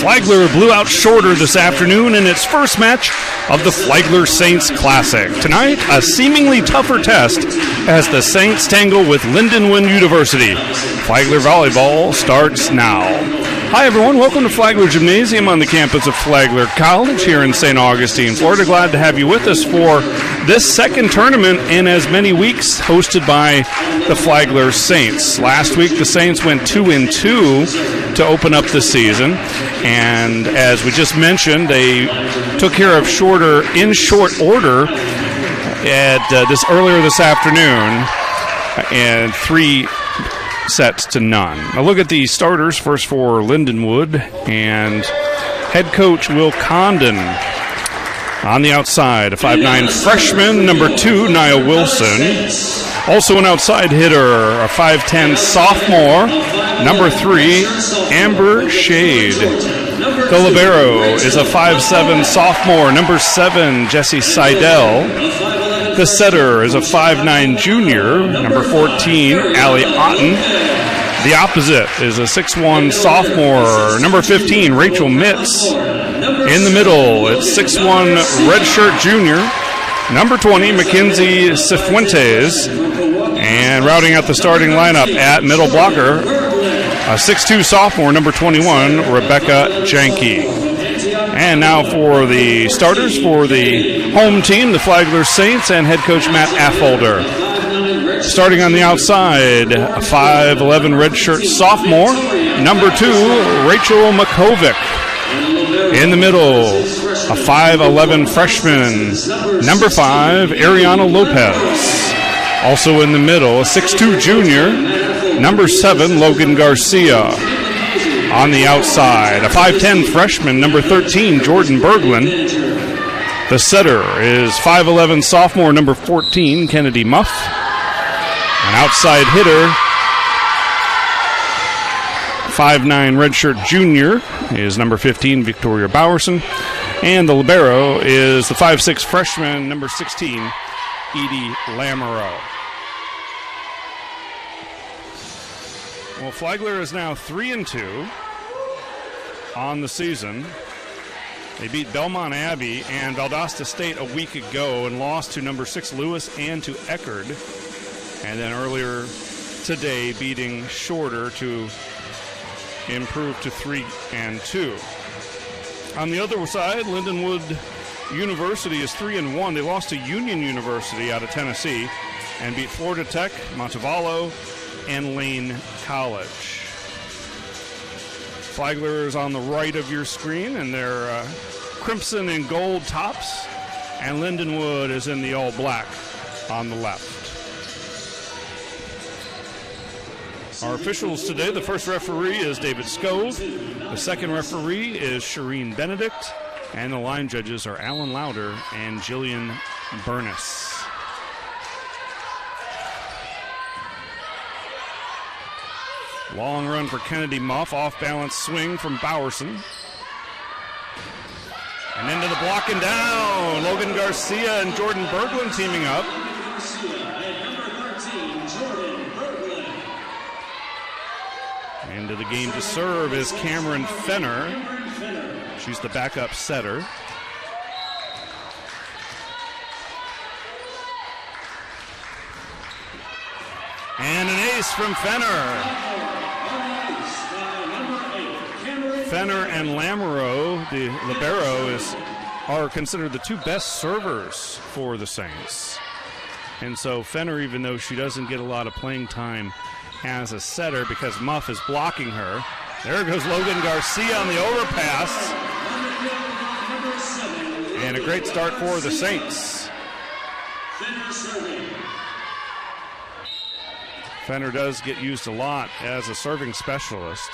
Flagler blew out Shorter this afternoon in its first match of the Flagler Saints Classic. Tonight, a seemingly tougher test as the Saints tangle with Lindenwood University. Flagler Volleyball starts now. Hi everyone, welcome to Flagler Gymnasium on the campus of Flagler College here in St. Augustine, Florida. Glad to have you with us for this second tournament in as many weeks, hosted by the Flagler Saints. Last week the Saints went 2-2 to open up the season, and as we just mentioned, they took care of Shorter in short order at earlier this afternoon, and 3 sets to none. Now look at the starters. First for Lindenwood, and head coach Will Condon. On the outside, a 5'9" freshman, number 2, Nia Wilson. Also an outside hitter, a 5'10" sophomore, number 3, Amber Shade. The libero is a 5'7" sophomore, number 7, Jessie Seidel. The setter is a 5'9" junior, number 14, Allie Otten. The opposite is a 6'1" sophomore, number 15, Rachel Mitz. In the middle, it's 6'1" redshirt junior, number 20, Mackenzie Cifuentes. And routing out the starting lineup at middle blocker, a 6'2" sophomore, number 21, Rebecca Janke. And now for the starters for the home team, the Flagler Saints, and head coach Matt Affolder. Starting on the outside, a 5'11" redshirt sophomore, number 2, Rachel Makovic. In the middle, a 5'11" freshman, number 5, Ariana Lopez. Also in the middle, a 6'2" junior, number 7, Logan Garcia. On the outside, a 5'10" freshman, number 13, Jordan Berglund. The setter is 5'11" sophomore, number 14, Kennedy Muff. An outside hitter, 5'9" redshirt junior, is number 15, Victoria Bowerson. And the libero is the 5'6" freshman, number 16, Edie Lamoureux. Well, Flagler is now 3-2 on the season. They beat Belmont Abbey and Valdosta State a week ago and lost to number 6 Lewis and to Eckerd. And then earlier today beating Shorter to improve to 3-2. On the other side, Lindenwood University is 3-1. They lost to Union University out of Tennessee and beat Florida Tech, Montevallo, and Lane College. Flagler is on the right of your screen, and they're crimson and gold tops, and Lindenwood is in the all black on the left. Our officials today, the first referee is David Scove, the second referee is Shireen Benedict, and the line judges are Alan Lauder and Jillian Burness. Long run for Kennedy Muff, off-balance swing from Bowerson. And into the block and down. Logan Garcia and Jordan Berglund teaming up. Into the game to serve is Cameron Fenner. She's the backup setter. And an ace from Fenner. Fenner and Lamoureux, the libero, are considered the 2 best servers for the Saints. And so Fenner, even though she doesn't get a lot of playing time as a setter because Muff is blocking her. There goes Logan Garcia on the overpass. And a great start for the Saints. Fenner does get used a lot as a serving specialist.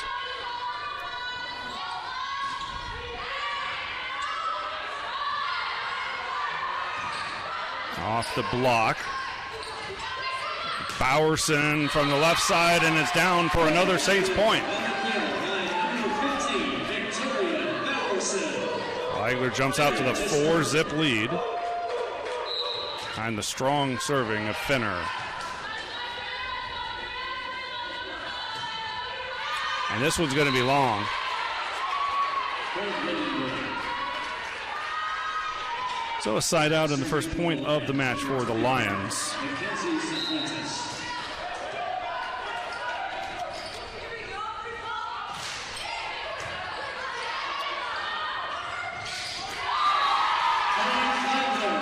Off the block. Bowerson from the left side, and it's down for another Saints point. Flagler jumps out to the 4-zip lead behind the strong serving of Fenner. And this one's going to be long. So a side out in the first point of the match for the Lions.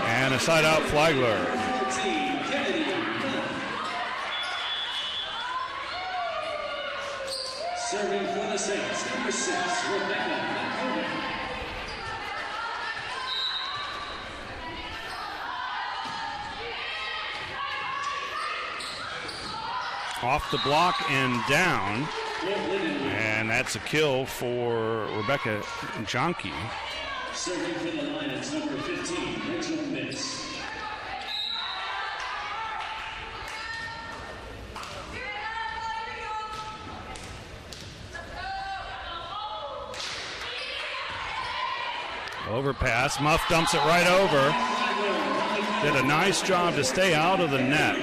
And a side out Flagler. Serving for the Saints, number 6, Rebecca. Off the block and down. And that's a kill for Rebecca Jonke. Serving for the Lions, number 15, Rachel Miss. Overpass. Muff dumps it right over. Did a nice job to stay out of the net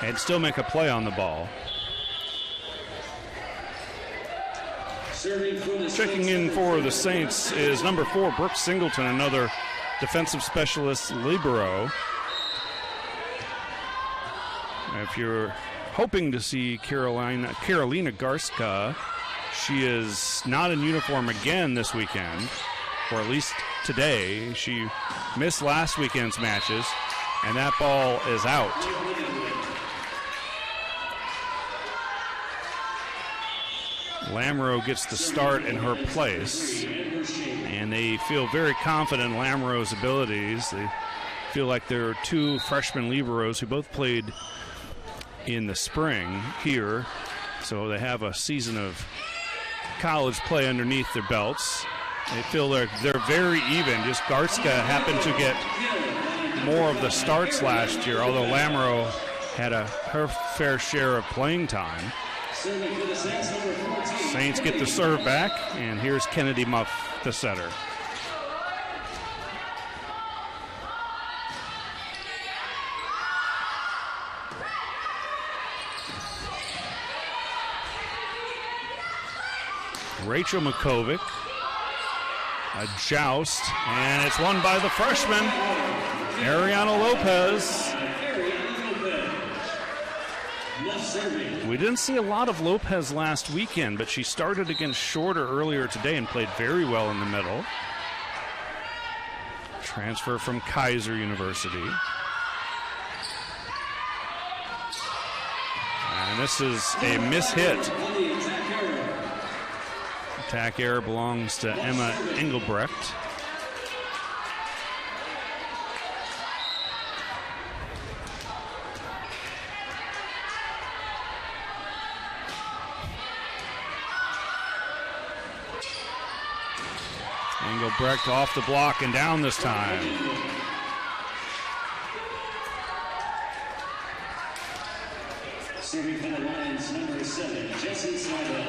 and still make a play on the ball. Checking in for the Saints is number 4, Brooke Singleton, another defensive specialist libero. If you're hoping to see Carolina Garska, she is not in uniform again this weekend, or at least today. She missed last weekend's matches, and that ball is out. Lamoureux gets the start in her place, and they feel very confident in Lamoureux's abilities. They feel like there are 2 freshman liberos who both played in the spring here, so they have a season of college play underneath their belts. They feel they're very even. Just Garska happened to get more of the starts last year, although Lamoureux had her fair share of playing time. Saints get the serve back, and here's Kennedy Muff, the setter. Rachel Makovic, a joust, and it's won by the freshman, Ariana Lopez. We didn't see a lot of Lopez last weekend, but she started against Shorter earlier today and played very well in the middle. Transfer from Kaiser University. And this is a mishit. Attack error belongs to Emma Engelbrecht. Engelbrecht off the block and down this time. Serving for the Lions, number 7, Jessie Seibel.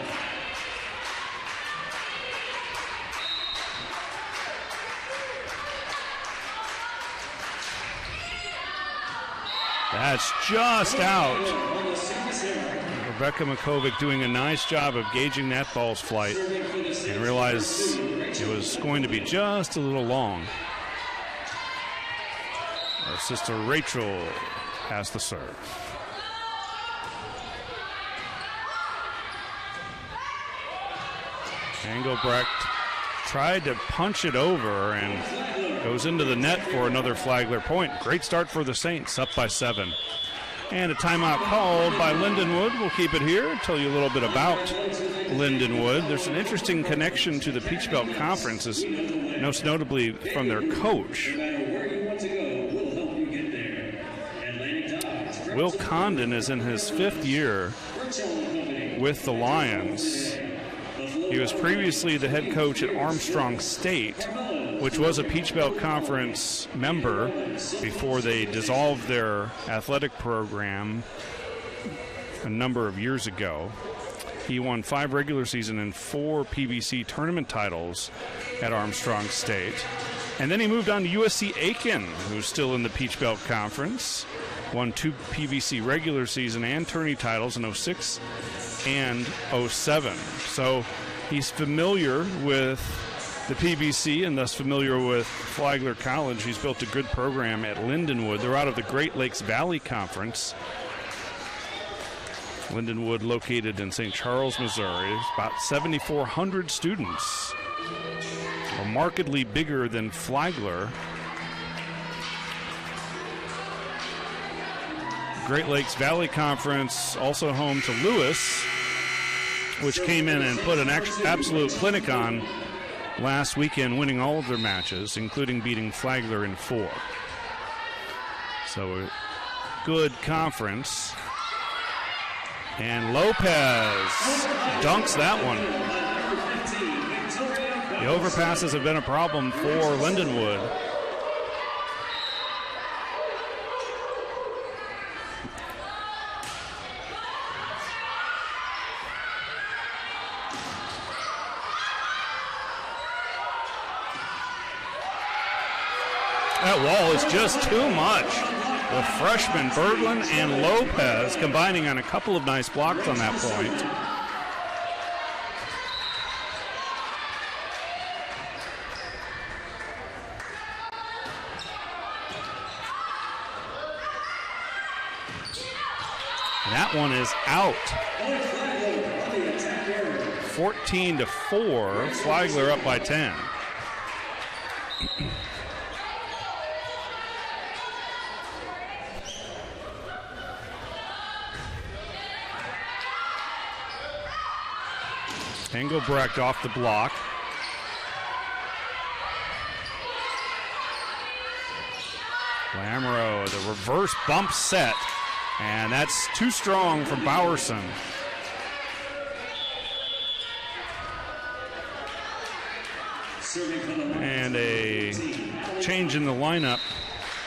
That's just out. Rebecca Makovic doing a nice job of gauging that ball's flight and realized it was going to be just a little long. Our sister Rachel has the serve. Engelbrecht tried to punch it over and goes into the net for another Flagler point. Great start for the Saints, up by 7. And a timeout called by Lindenwood. We'll keep it here and tell you a little bit about Lindenwood. There's an interesting connection to the Peach Belt Conference, most notably from their coach. Will Condon is in his 5th year with the Lions. He was previously the head coach at Armstrong State, which was a Peach Belt Conference member before they dissolved their athletic program a number of years ago. He won 5 regular season and 4 PBC tournament titles at Armstrong State. And then he moved on to USC Aiken, who's still in the Peach Belt Conference. Won 2 PBC regular season and tourney titles in 06 and 07. So he's familiar with the PBC and thus familiar with Flagler College. He's built a good program at Lindenwood. They're out of the Great Lakes Valley Conference. Lindenwood, located in St. Charles, Missouri, is about 7,400 students, markedly bigger than Flagler. Great Lakes Valley Conference, also home to Lewis, which came in and put an absolute clinic on last weekend, winning all of their matches, including beating Flagler in 4. So a good conference. And Lopez dunks that one. The overpasses have been a problem for Lindenwood. That wall is just too much, with freshmen Berglund and Lopez combining on a couple of nice blocks on that point. That one is out. 14-4, Flagler up by 10. Engelbrecht off the block. Lamoureux, the reverse bump set, and that's too strong from Bowerson. And a change in the lineup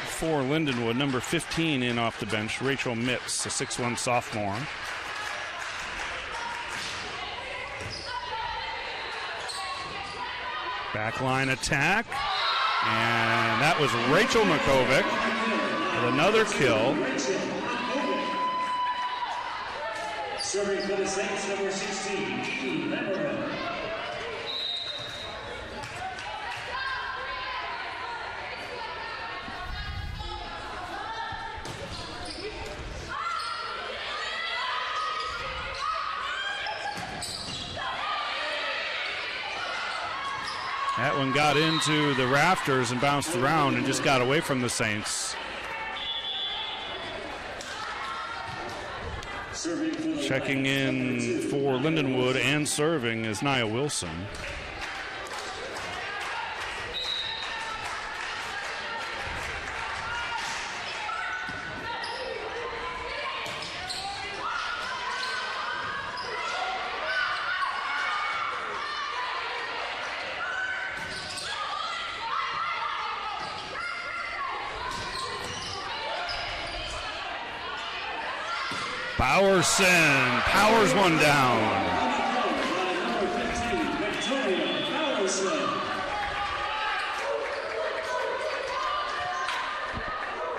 for Lindenwood. Number 15 in off the bench, Rachel Mitz, a 6'1 sophomore. Backline attack, and that was Rachel Makovic with another kill. Serving for the Saints, number 16, Lamoureux. That one got into the rafters and bounced around and just got away from the Saints. Checking in for Lindenwood and serving is Nia Wilson. Bowerson powers one down.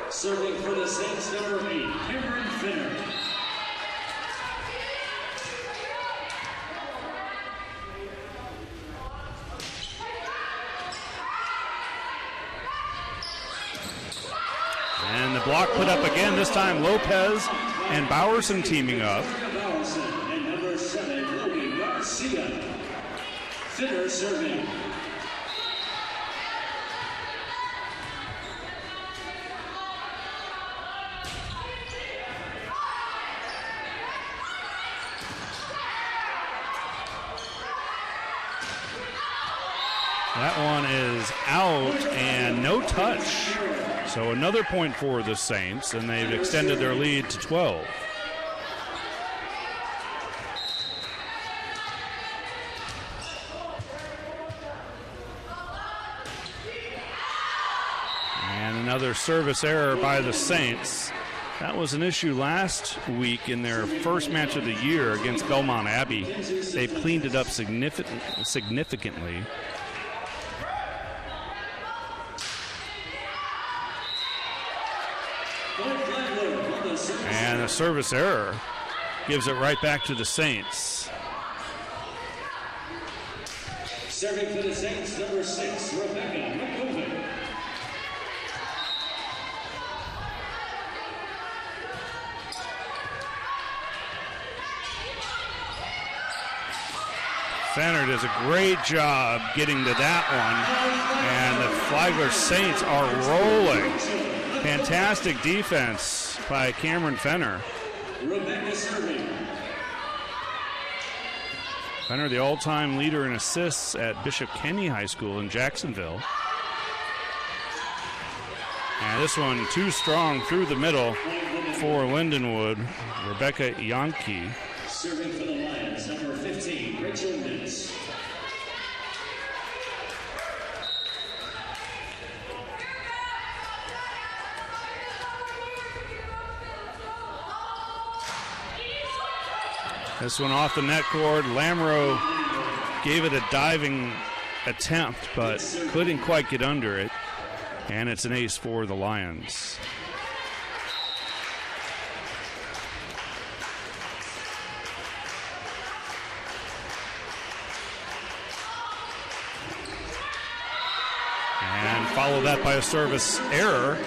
Serving for the Saints, number 8, Cameron Finner. And the block put up again, this time Lopez and Bowerson teaming up. Bowerson and number 7, Logan Garcia. Finner serving. That one is out and no touch. So another point for the Saints, and they've extended their lead to 12. And another service error by the Saints. That was an issue last week in their first match of the year against Belmont Abbey. They've cleaned it up significantly. And a service error gives it right back to the Saints. Serving for the Saints, number 6, Rebecca McCoven. Fenner does a great job getting to that one, and the Flagler Saints are rolling. Fantastic defense by Cameron Fenner. Rebecca serving. Fenner, the all-time leader in assists at Bishop Kenny High School in Jacksonville. And this one too strong through the middle for Lindenwood. Rebecca Yankee. Serving for the Lions, number 15, Rachel Nitz. This one off the net cord. Lamro gave it a diving attempt, but couldn't quite get under it. And it's an ace for the Lions. And follow that by a service error.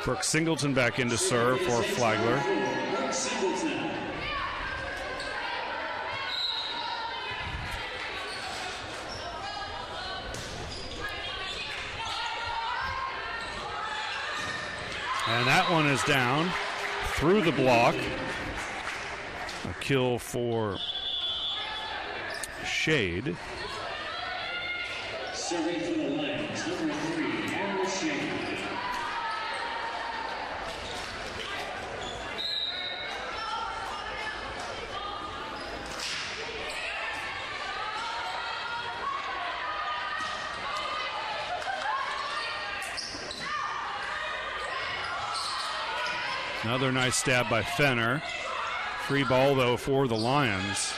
Brooke Singleton back in to serve for Flagler. Brooke Singleton. And that one is down through the block. A kill for Shade. Serving for the Lions, number 3, Amber Shade. Another nice stab by Fenner. Free ball, though, for the Lions.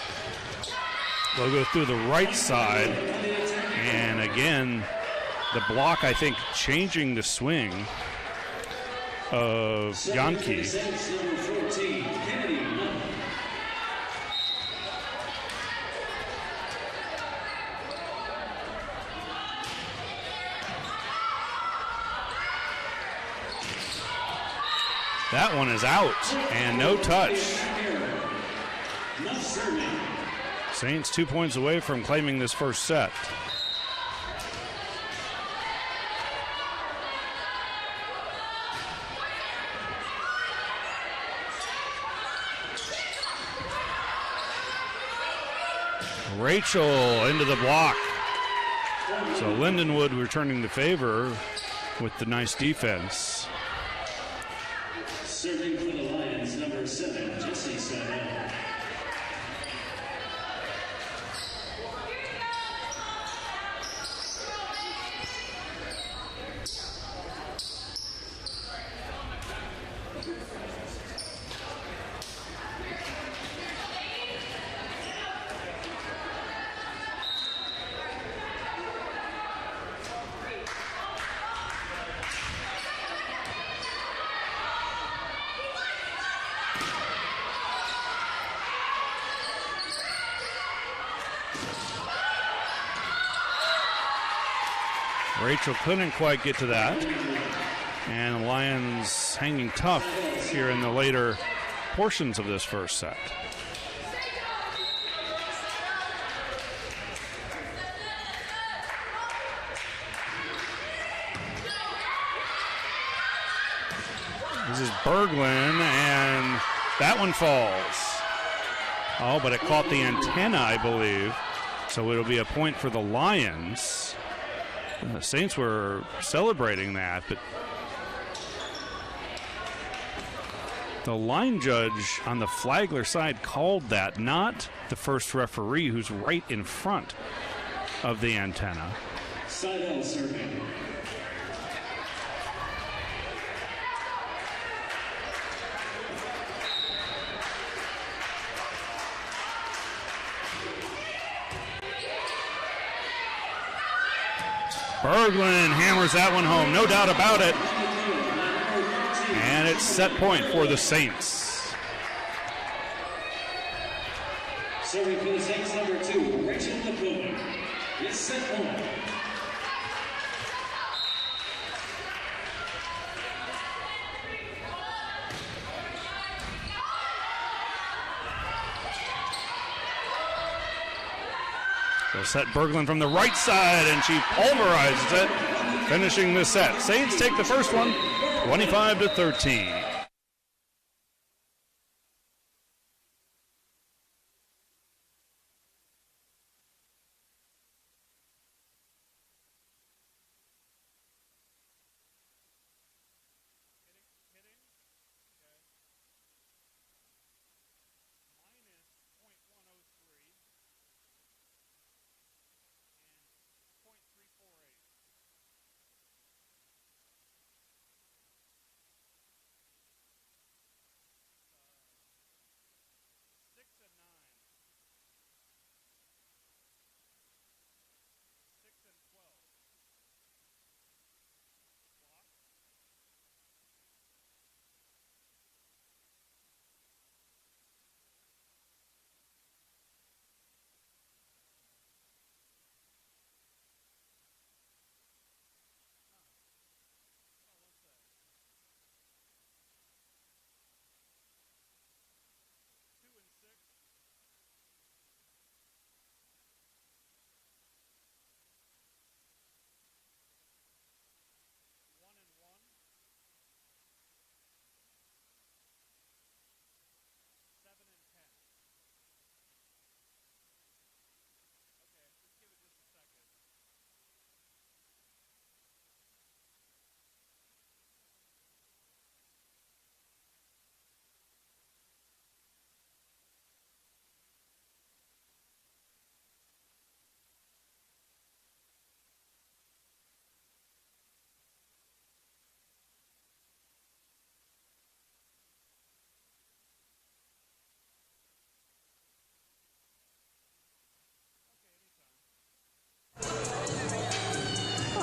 They'll go through the right side. And again, the block, I think, changing the swing of Yankee. That one is out, and no touch. Saints 2 points away from claiming this first set. Rachel into the block. So Lindenwood returning the favor with the nice defense. Serving for the Lions, number 7, Jesse Seidel. Rachel couldn't quite get to that. And the Lions hanging tough here in the later portions of this first set. This is Berglund, and that one falls. Oh, but it caught the antenna, I believe. So it'll be a point for the Lions. The Saints were celebrating that, but the line judge on the Flagler side called that, not the first referee who's right in front of the antenna. Seidel serving. Berglund hammers that one home, no doubt about it. And it's set point for the Saints. Serving for the Saints, number 2, Rachel McCoy. It's set point. They'll set Berglund from the right side, and she pulverizes it, finishing the set. Saints take the first one, 25-13.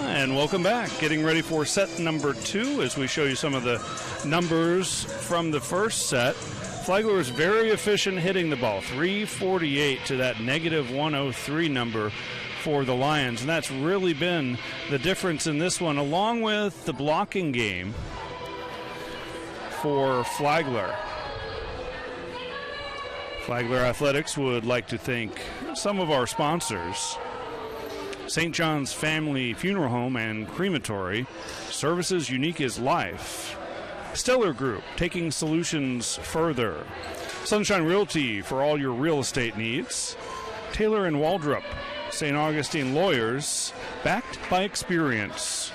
And welcome back. Getting ready for set number 2 as we show you some of the numbers from the first set. Flagler was very efficient hitting the ball, 348 to that negative 103 number for the Lions. And that's really been the difference in this one, along with the blocking game for Flagler. Flagler Athletics would like to thank some of our sponsors: St. John's Family Funeral Home and Crematory, services unique as life. Stellar Group, taking solutions further. Sunshine Realty for all your real estate needs. Taylor and Waldrop, St. Augustine Lawyers, backed by experience.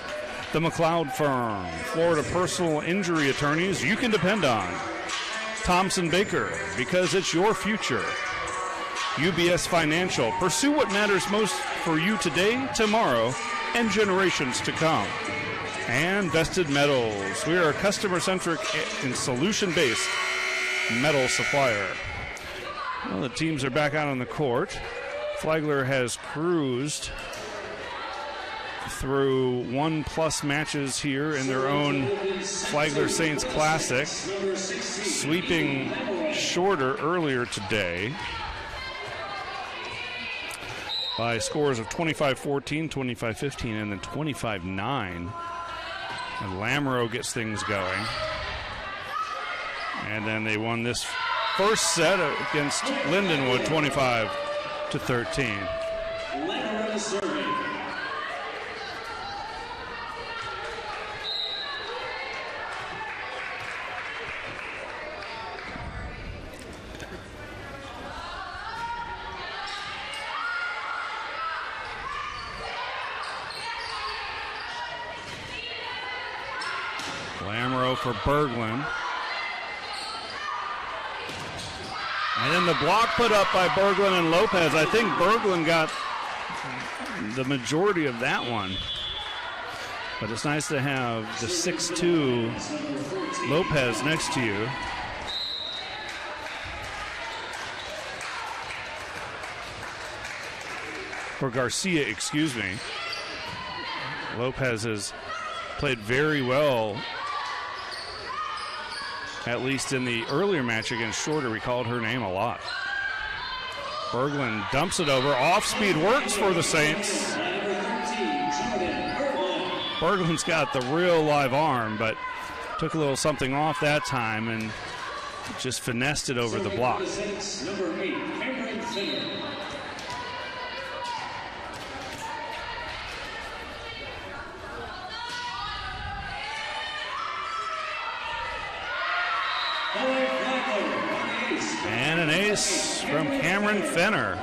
The McLeod Firm, Florida personal injury attorneys you can depend on. Thompson Baker, because it's your future. UBS Financial, pursue what matters most for you today, tomorrow, and generations to come. And Vested Metals, we are a customer-centric and solution-based metal supplier. Well, the teams are back out on the court. Flagler has cruised through 1+ matches here in their own Flagler Saints Classic, sweeping Shorter earlier today by scores of 25-14, 25-15, and then 25-9. And Lamoureux gets things going. And then they won this first set against Lindenwood, 25-13. Lamoureux serving. Lamoureux for Berglund. And then the block put up by Berglund and Lopez. I think Berglund got the majority of that one. But it's nice to have the 6'2 Lopez next to you. Or Garcia, excuse me. Lopez has played very well At least in the earlier match against Shorter, we called her name a lot. Berglund dumps it over. Off-speed works for the Saints. Berglund's got the real live arm, but took a little something off that time and just finessed it over the block. Number 8, Cameron Finner. And an ace from Cameron Finner.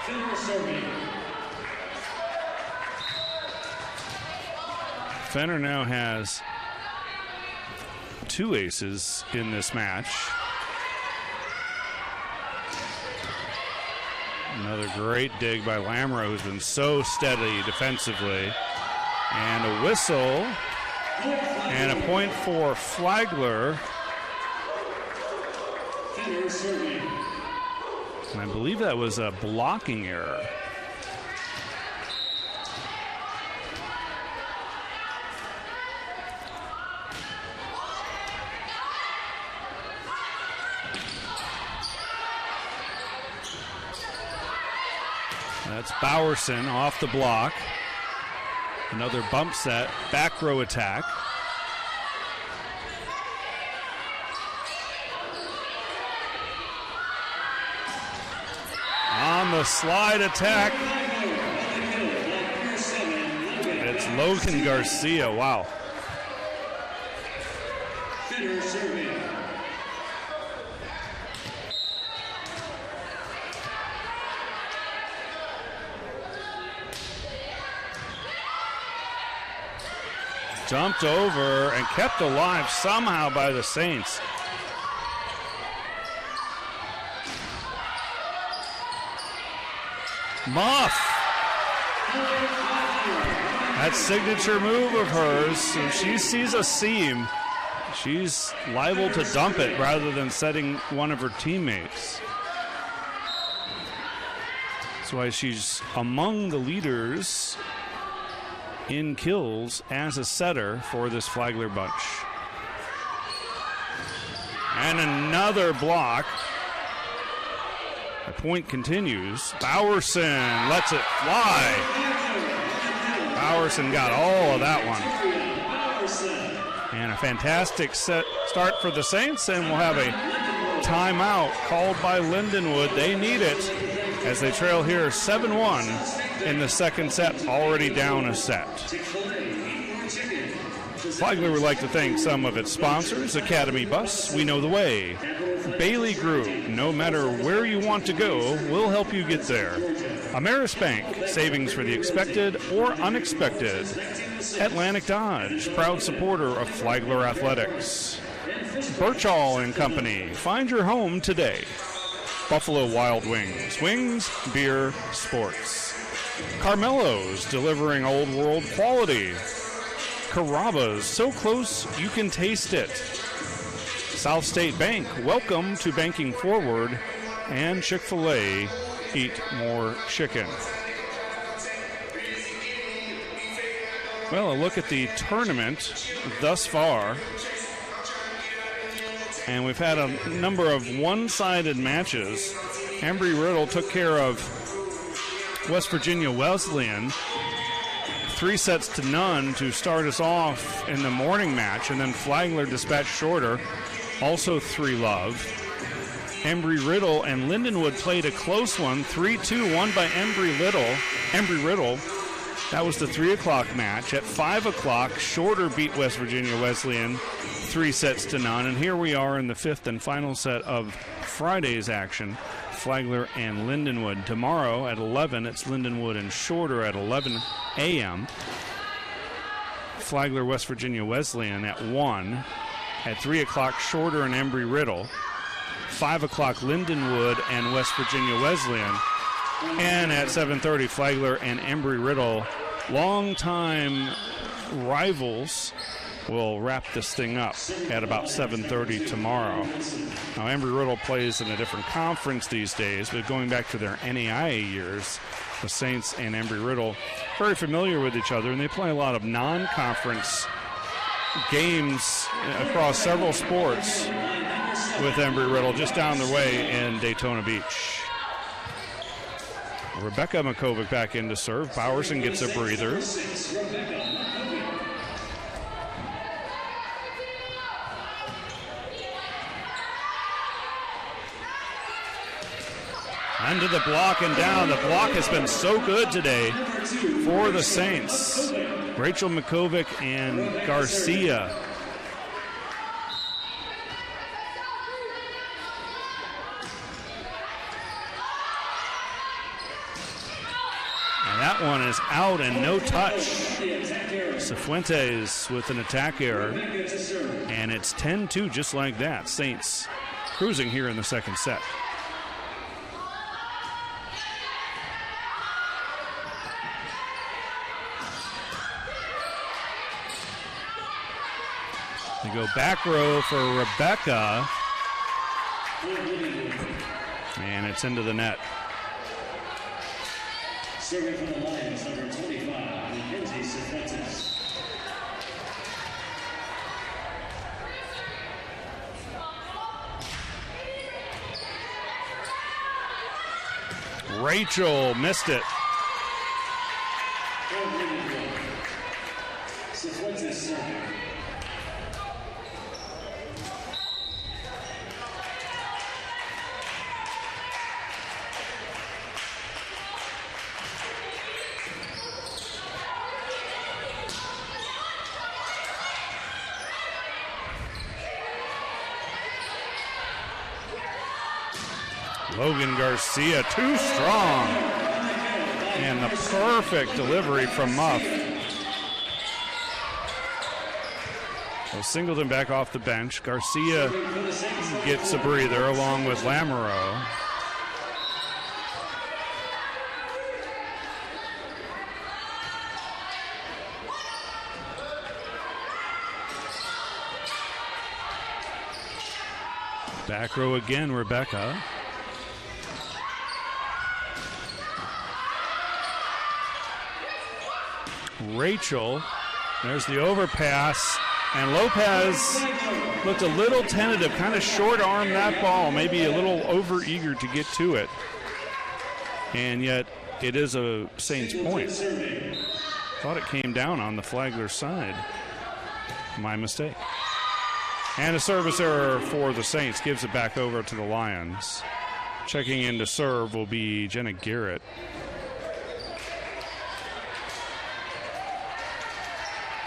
Finner serving. Fenner now has 2 aces in this match. Another great dig by Lamoureux, who's been so steady defensively. And a whistle and a point for Flagler. Finner serving. And I believe that was a blocking error. That's Bowerson off the block. Another bump set, back row attack. On the slide attack, it's Logan Garcia. Wow. Finner serving. Dumped over and kept alive somehow by the Saints. Muff. That signature move of hers. If she sees a seam, she's liable to dump it rather than setting one of her teammates. That's why she's among the leaders in kills as a setter for this Flagler bunch. And another block. The point continues. Bowerson lets it fly. Bowerson got all of that one. And a fantastic start for the Saints, and we'll have a timeout called by Lindenwood. They need it as they trail here 7-1 in the second set, already down a set. Flagler would like to thank some of its sponsors: Academy Bus, We Know the Way; Bailey Group, no matter where you want to go, we'll help you get there; Ameris Bank, savings for the expected or unexpected; Atlantic Dodge, proud supporter of Flagler Athletics; Birchall and Company, find your home today; Buffalo Wild Wings, wings, beer, sports; Carmelo's, delivering old world quality; Carrabba's, so close you can taste it; South State Bank, welcome to banking forward; and Chick-fil-A, eat more chicken. Well, a look at the tournament thus far. And we've had a number of one-sided matches. Embry-Riddle took care of West Virginia Wesleyan 3-0 to start us off in the morning match, and then Flagler dispatched Shorter, also 3-love. Embry-Riddle and Lindenwood played a close one, 3-2, won by Embry-Riddle. That was the 3 o'clock match. At 5 o'clock, Shorter beat West Virginia Wesleyan 3-0, and here we are in the fifth and final set of Friday's action, Flagler and Lindenwood. Tomorrow at 11, it's Lindenwood and Shorter at 11 a.m. Flagler, West Virginia Wesleyan at 1. At 3 o'clock, Shorter and Embry-Riddle. 5 o'clock, Lindenwood and West Virginia Wesleyan. And at 7:30, Flagler and Embry-Riddle, longtime rivals, will wrap this thing up at about 7:30 tomorrow. Now, Embry-Riddle plays in a different conference these days, but going back to their NAIA years, the Saints and Embry-Riddle very familiar with each other, and they play a lot of non-conference games across several sports with Embry-Riddle just down the way in Daytona Beach. Rebecca Makovic back in to serve. Bowerson gets a breather. Under the block and down. The block has been so good today for the Saints. Rachel Makovic and Garcia. And that one is out and no touch. Cifuentes with an attack error. And it's 10-2 just like that. Saints cruising here in the second set. They go back row for Rebecca. And it's into the net. Serving from the line is number 25, Mackenzie Cifuentes. Rachel missed it. Cifuentes serving. Logan Garcia, too strong. And the perfect delivery from Muff. So Singleton back off the bench. Garcia gets a breather along with Lamoureux. Back row again, Rebecca. Rachel, there's the overpass, and Lopez looked a little tentative, kind of short arm that ball, maybe a little over eager to get to it, and yet it is a Saints point. Thought it came down on the Flagler side. My mistake. And a service error for the Saints gives it back over to the Lions. Checking in to serve will be Jenna Garrett.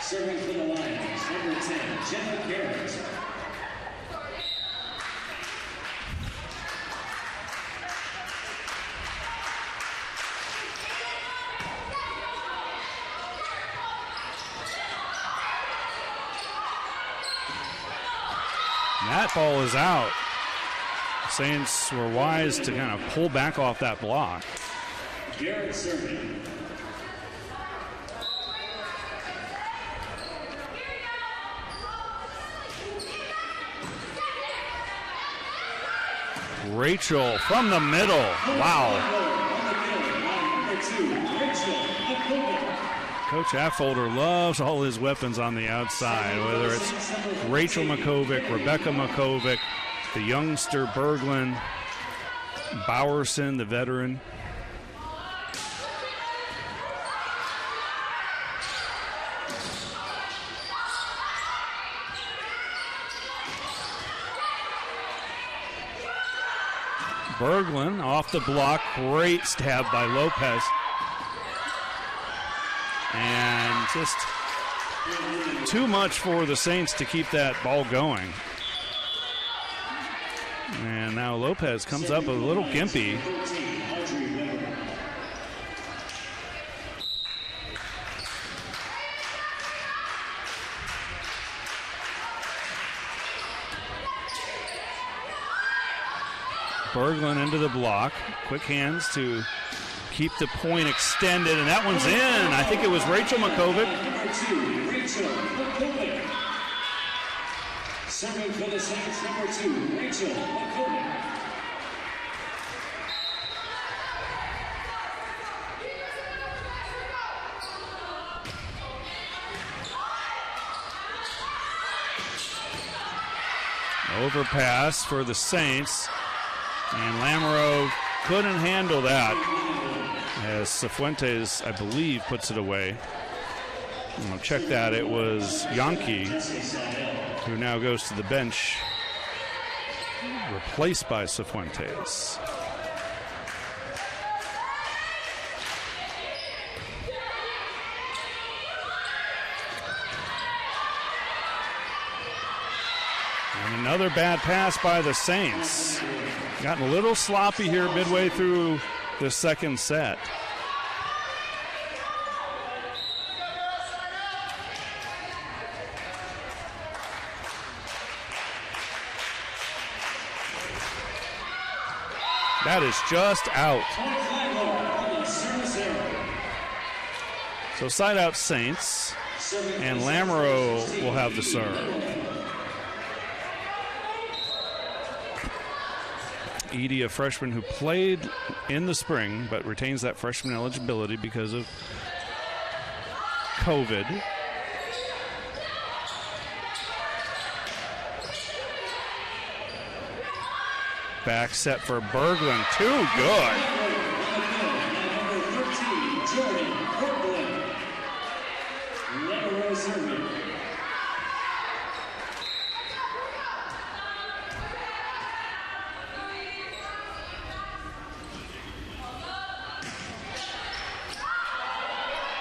Serving for the Lions, number 10, Jenna Garrett. That ball is out. Saints were wise to kind of pull back off that block. Garrett serving. Rachel from the middle. Wow. Coach Affolter loves all his weapons on the outside, whether it's Rachel Makovic, Rebecca Makovic, the youngster Berglund, Bowerson, the veteran. Berglund off the block, great stab by Lopez. And just too much for the Saints to keep that ball going. And now Lopez comes up a little gimpy. Berglund into the block. Quick hands to keep the point extended, and that one's in. I think it was Rachel Makovic. Number 2, Rachel Makovic. Serving for the Saints, number 2, Rachel Makovic. Overpass for the Saints, and Lamoureux couldn't handle that as Cifuentes, I believe, puts it away. I'll check that. It was Yankee who now goes to the bench, replaced by Cifuentes. And another bad pass by the Saints. Gotten a little sloppy here midway through the second set. That is just out. So side out Saints, and Lamoureux will have the serve. Edie, a freshman who played in the spring but retains that freshman eligibility because of COVID. Back set for Berglund. Too good. Number 13, Jordan Berglund. Lamoureux serving.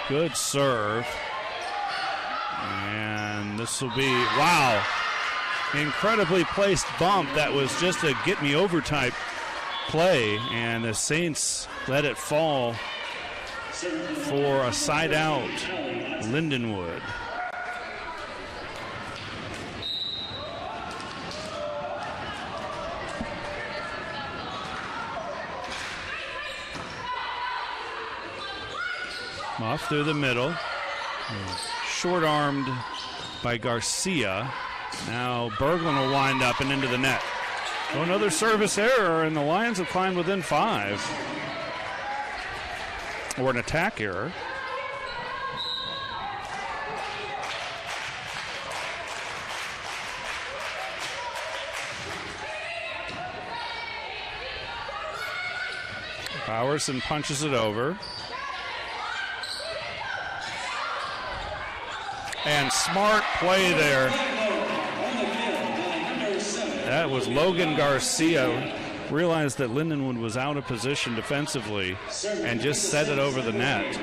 Good serve. And this will be, wow. Incredibly placed bump. That was just a get me over type play, and the Saints let it fall for a side out Lindenwood. Off through the middle, short armed by Garcia. Now Berglund will wind up and into the net. So another service error, and the Lions have climbed within 5. Or an attack error. Bowerson punches it over. And smart play there. That was Logan Garcia. Realized that Lindenwood was out of position defensively and just set it over the net.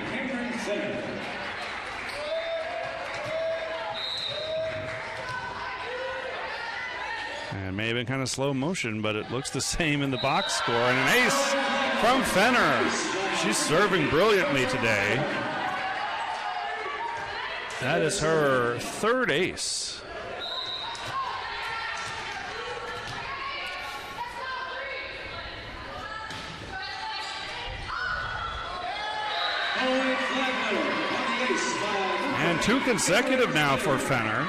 And it may have been kind of slow motion, but it looks the same in the box score. And an ace from Fenner. She's serving brilliantly today. That is her third ace. And 2 consecutive now for Fenner,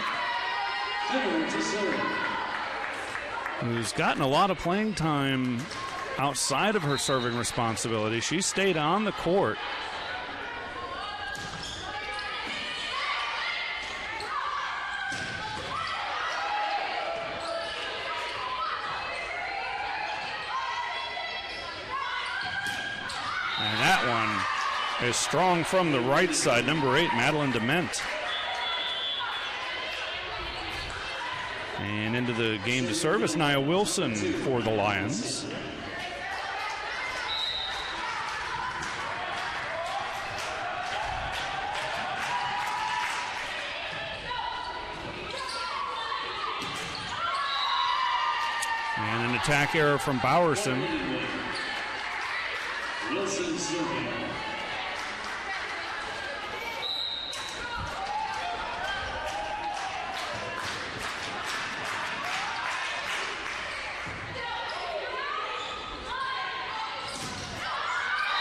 who's gotten a lot of playing time outside of her serving responsibility. She stayed on the court. And that one is strong from the right side. Number 8, Madeline Dement. And into the game to service, Nia Wilson for the Lions. And an attack error from Bowerson. Wilson serving.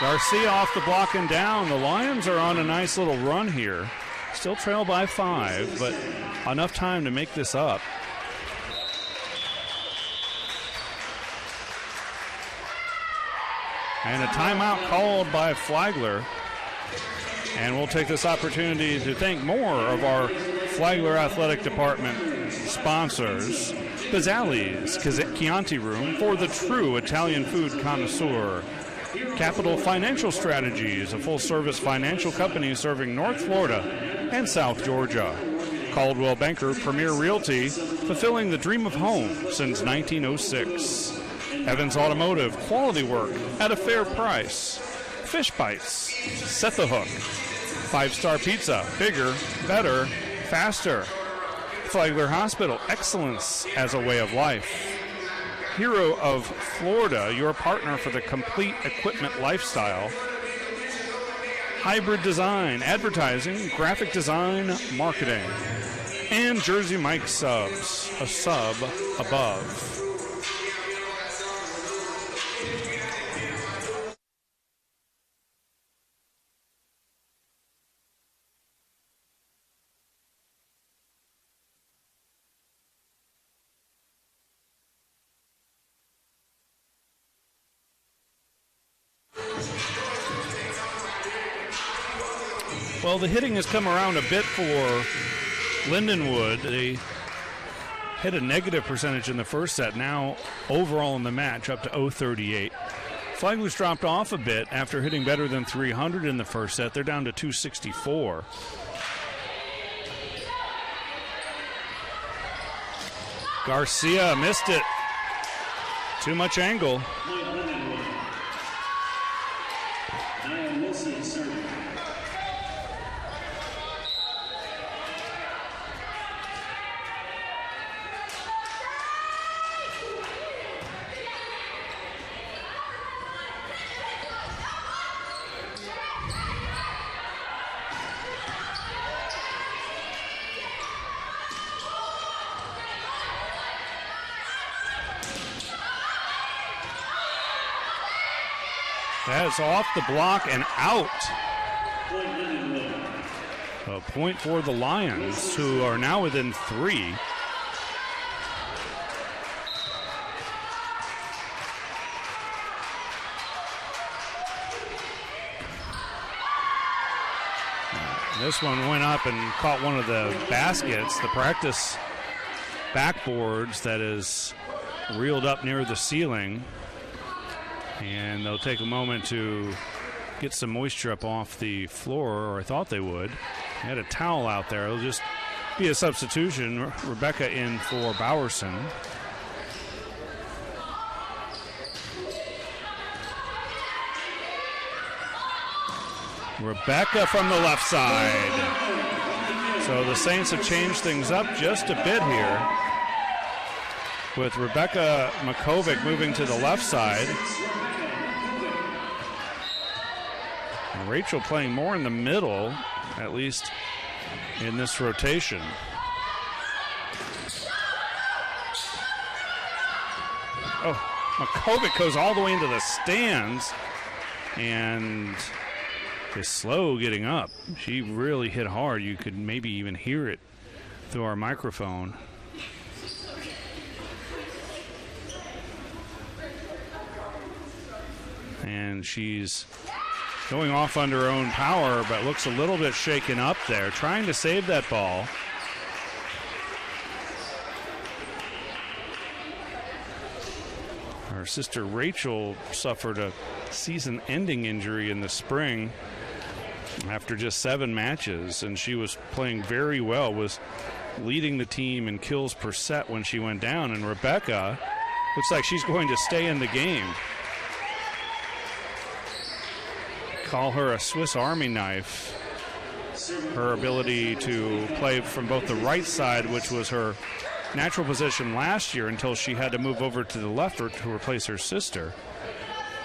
Garcia off the block and down. The Lions are on a nice little run here. Still trail by 5, but enough time to make this up. And a timeout called by Flagler. And we'll take this opportunity to thank more of our Flagler Athletic Department sponsors. Pizzali's Chianti Room for the true Italian food connoisseur. Capital Financial Strategies, a full-service financial company serving North Florida and South Georgia. Caldwell Banker Premier Realty, fulfilling the dream of home since 1906. Evans Automotive, quality work at a fair price. Fish Bites, set the hook. 5-Star Pizza, bigger, better, faster. Flagler Hospital, excellence as a way of life. Hero of Florida, your partner for the complete equipment lifestyle. Hybrid Design, advertising, graphic design, marketing. And Jersey Mike Subs, a sub above. Well, the hitting has come around a bit for Lindenwood. They hit a negative percentage in the first set. Now, overall in the match, up to 038. Flagler's dropped off a bit after hitting better than 300 in the first set. They're down to 264. Garcia missed it. Too much angle. That's off the block and out. A point for the Lions, who are now within 3. This one went up and caught one of the baskets, the practice backboards that is reeled up near the ceiling. And they'll take a moment to get some moisture up off the floor, or I thought they would. They had a towel out there. It'll just be a substitution. Rebecca in for Bowerson. Rebecca from the left side. So the Saints have changed things up just a bit here, with Rebecca Makovic moving to the left side. Rachel playing more in the middle, at least in this rotation. Oh, Makovic goes all the way into the stands and is slow getting up. She really hit hard. You could maybe even hear it through our microphone. And she's going off under her own power, but looks a little bit shaken up there, trying to save that ball. Her sister Rachel suffered a season-ending injury in the spring after just 7 matches, and she was playing very well, was leading the team in kills per set when she went down, and Rebecca looks like she's going to stay in the game. Call her a Swiss Army knife. Her ability to play from both the right side, which was her natural position last year until she had to move over to the left to replace her sister,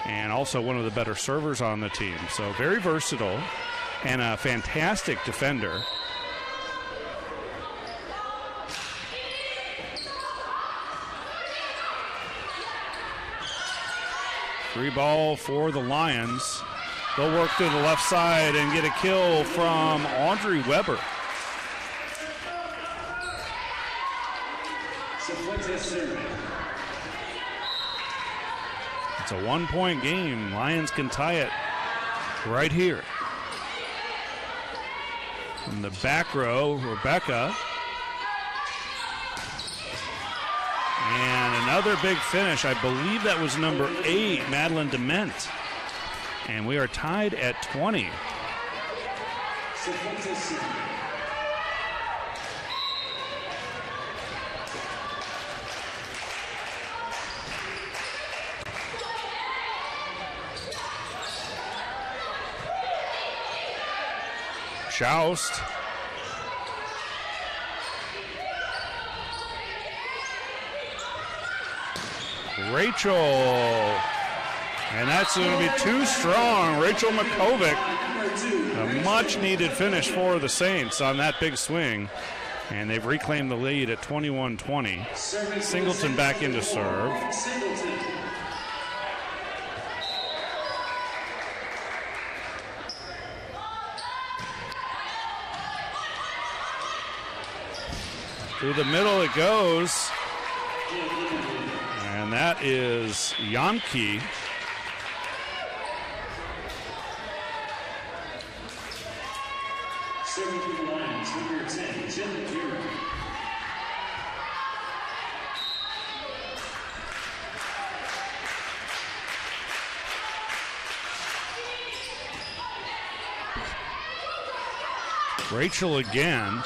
and also one of the better servers on the team. So very versatile and a fantastic defender. Free ball for the Lions. They'll work through the left side and get a kill from Audrey Weber. It's a 1-point game. Lions can tie it right here. In the back row, Rebecca. And another big finish. I believe that was number 8, Madeline Dement. And we are tied at 20. Joust. Rachel. And that's going to be too strong. Rachel Makovic. A much needed finish for the Saints on that big swing. And they've reclaimed the lead at 21-20. Singleton back into serve. Through the middle it goes. And that is Yonke. Serving through the lines, number 10, Jim Vera. Rachel again.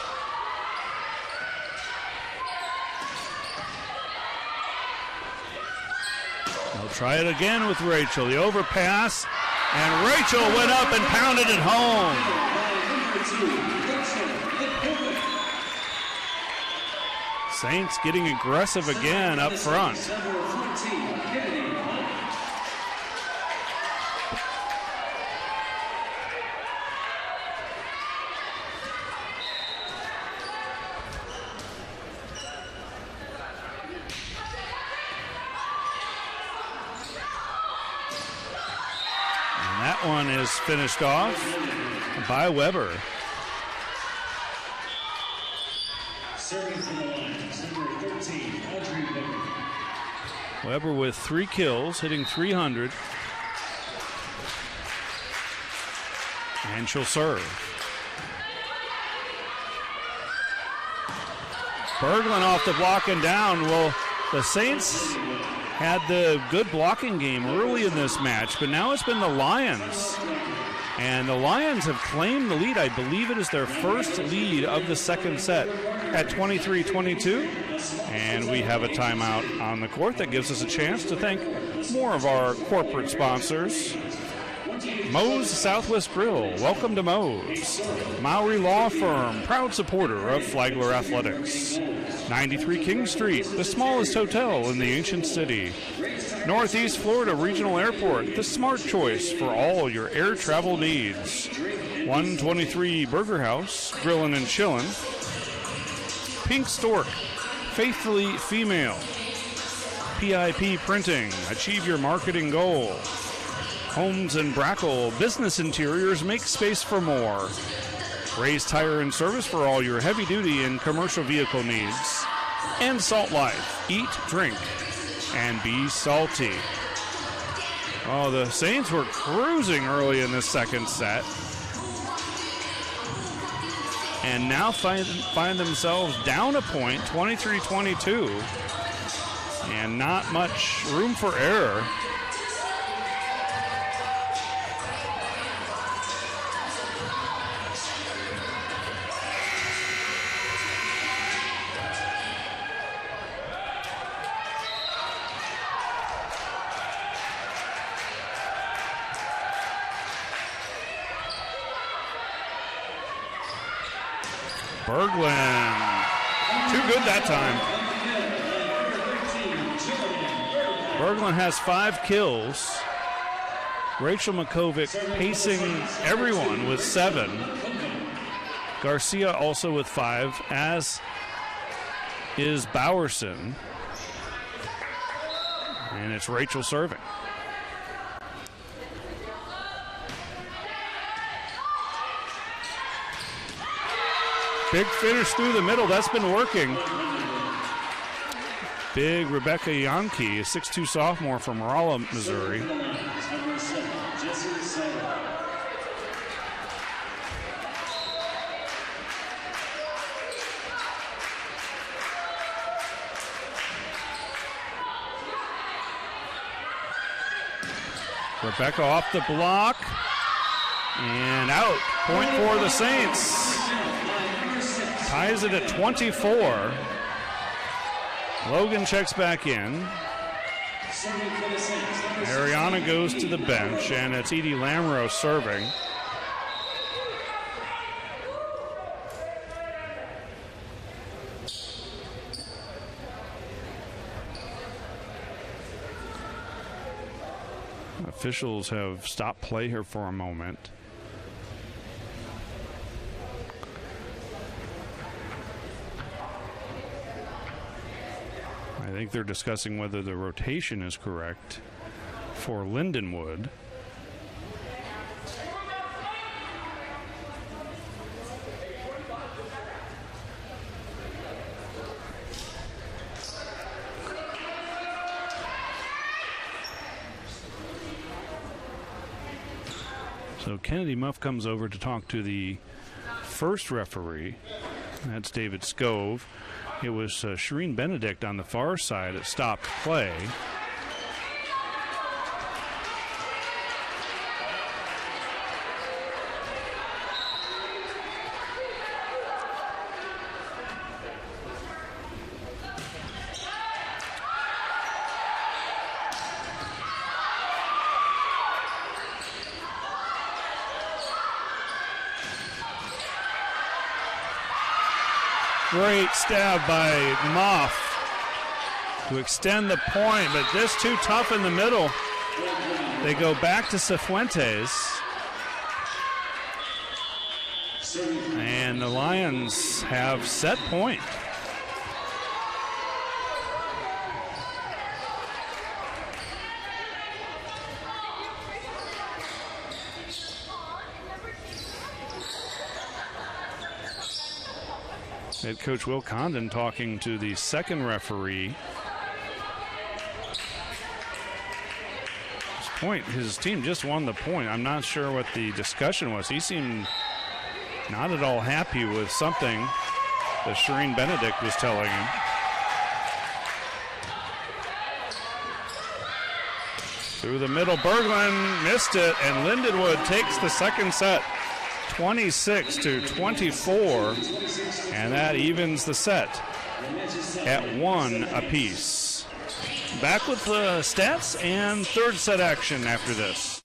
They'll try it again with Rachel. The overpass, and Rachel went up and pounded it home. Saints getting aggressive again up front. And that one is finished off by Weber. Serving from the lines, number 13, Audrey Weber. Weber with 3 kills, hitting 300. And she'll serve. Berglund off the block and down. Well, the Saints had the good blocking game early in this match, but now it's been the Lions. And the Lions have claimed the lead. I believe it is their first lead of the second set at 23-22. And we have a timeout on the court that gives us a chance to thank more of our corporate sponsors. Moe's Southwest Grill. Welcome to Moe's. Mowry Law Firm, proud supporter of Flagler Athletics. 93 King Street, the smallest hotel in the ancient city. Northeast Florida Regional Airport, the smart choice for all your air travel needs. 123 Burger House, Grillin' and Chillin'. Pink Stork, faithfully female. PIP Printing, achieve your marketing goal. Holmes and Brackle, business interiors, make space for more. Ray's Tire and Service for all your heavy-duty and commercial vehicle needs. And Salt Life, eat, drink, and be salty. Oh, the Saints were cruising early in the second set. And now find themselves down a point, 23-22. And not much room for error. Berglund, too good that time. Berglund has 5 kills. Rachel Makovic pacing everyone with 7. Garcia also with 5, as is Bowerson. And it's Rachel serving. Big finish through the middle. That's been working. Big Rebecca Yonke, a 6'2 sophomore from Rolla, Missouri. Rebecca off the block. And out. Point for the Saints. Ties it at 24. Logan checks back in. Ariana goes to the bench, and it's Edie Lamoureux serving. Officials have stopped play here for a moment. I think they're discussing whether the rotation is correct for Lindenwood. So Kennedy Muff comes over to talk to the first referee. That's David Scove. It was Shireen Benedict on the far side that stopped play. Great stab by Moff to extend the point, but this too tough in the middle. They go back to Cifuentes. And the Lions have set point. Head coach Will Condon talking to the second referee. His team just won the point. I'm not sure what the discussion was. He seemed not at all happy with something that Shireen Benedict was telling him. Through the middle, Berglund missed it, and Lindenwood takes the second set. 26-24, and that evens the set at 1 apiece. Back with the stats and third set action after this.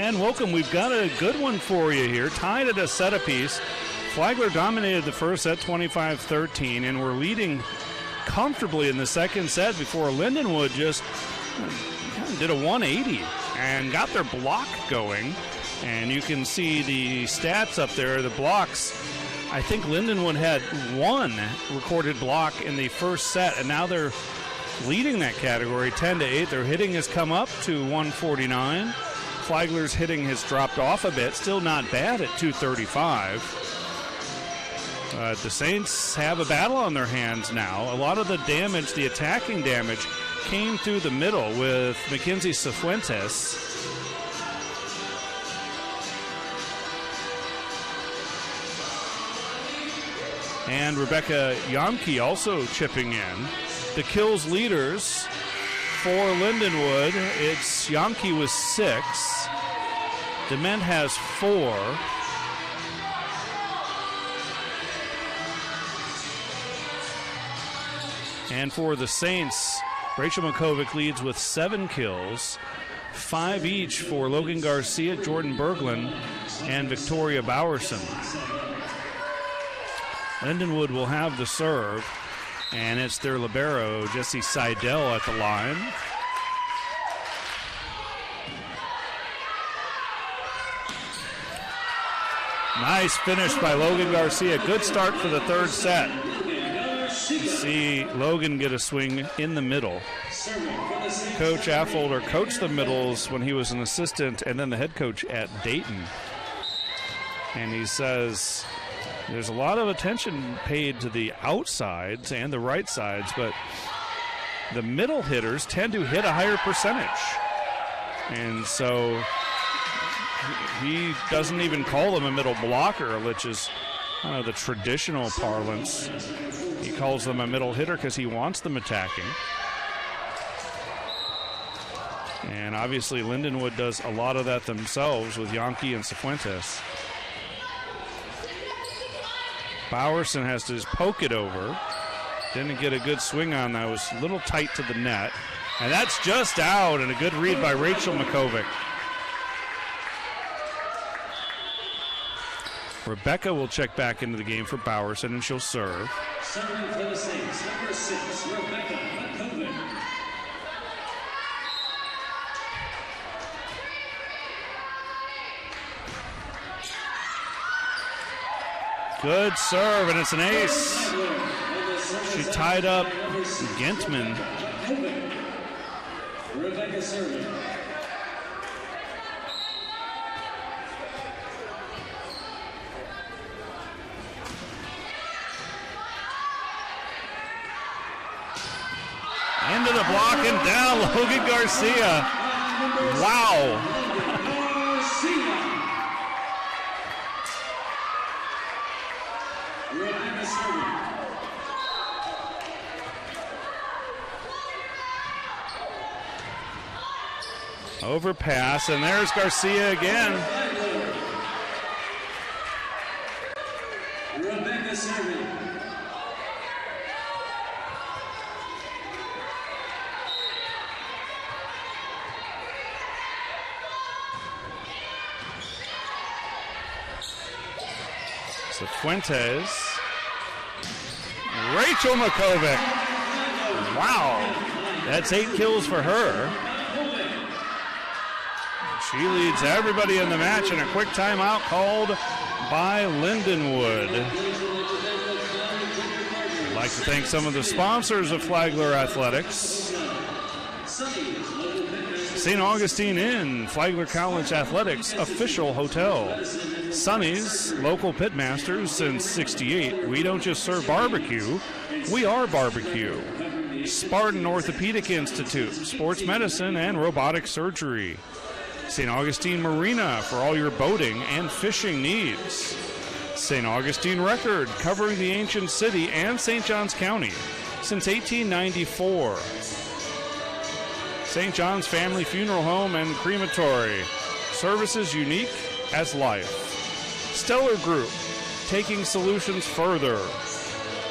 And welcome. We've got a good one for you here. Tied at a set apiece. Flagler dominated the first set 25-13, and we're leading comfortably in the second set before Lindenwood just did a 180 and got their block going. And you can see the stats up there, the blocks. I think Lindenwood had one recorded block in the first set, and now they're leading that category 10-8. Their hitting has come up to 149. Flagler's hitting has dropped off a bit, still not bad at 235. The Saints have a battle on their hands now. A lot of the damage, the attacking damage, came through the middle with Mackenzie Cifuentes. And Rebecca Yamke also chipping in. The kills leaders for Lindenwood, it's Yamke with 6. Dement has 4. And for the Saints, Rachel Makovic leads with 7 kills, 5 each for Logan Garcia, Jordan Berglund, and Victoria Bowerson. Lindenwood will have the serve, and it's their libero, Jesse Seidel, at the line. Nice finish by Logan Garcia. Good start for the third set. You see Logan get a swing in the middle. Coach Affolter coached the middles when he was an assistant and then the head coach at Dayton. And he says there's a lot of attention paid to the outsides and the right sides, but the middle hitters tend to hit a higher percentage. And so he doesn't even call them a middle blocker, which is kind of the traditional parlance. He calls them a middle hitter because he wants them attacking. And obviously Lindenwood does a lot of that themselves with Yamke and Cifuentes. Bowerson has to just poke it over. Didn't get a good swing on that. It was a little tight to the net. And that's just out, and a good read by Rachel Makovic. Rebecca will check back into the game for Bowerson, and she'll serve. Serving for the Saints, number 6, Rebecca Makovic. Good serve, and it's an ace. She tied up Gentman. Rebecca serving. Into the block and down, Logan Garcia. Wow. Rebecca serving. Overpass, and there's Garcia again. Rebecca serving. Cifuentes. Rachel Makovic. Wow. That's 8 kills for her. She leads everybody in the match, and a quick timeout called by Lindenwood. I'd like to thank some of the sponsors of Flagler Athletics. St. Augustine Inn, Flagler College Athletics official hotel. Sonny's, local pitmasters since '68. We don't just serve barbecue, we are barbecue. Spartan Orthopedic Institute, sports medicine and robotic surgery. St. Augustine Marina for all your boating and fishing needs. St. Augustine Record, covering the ancient city and St. Johns County since 1894. St. John's Family Funeral Home and Crematory, services unique as life. Stellar Group, taking solutions further.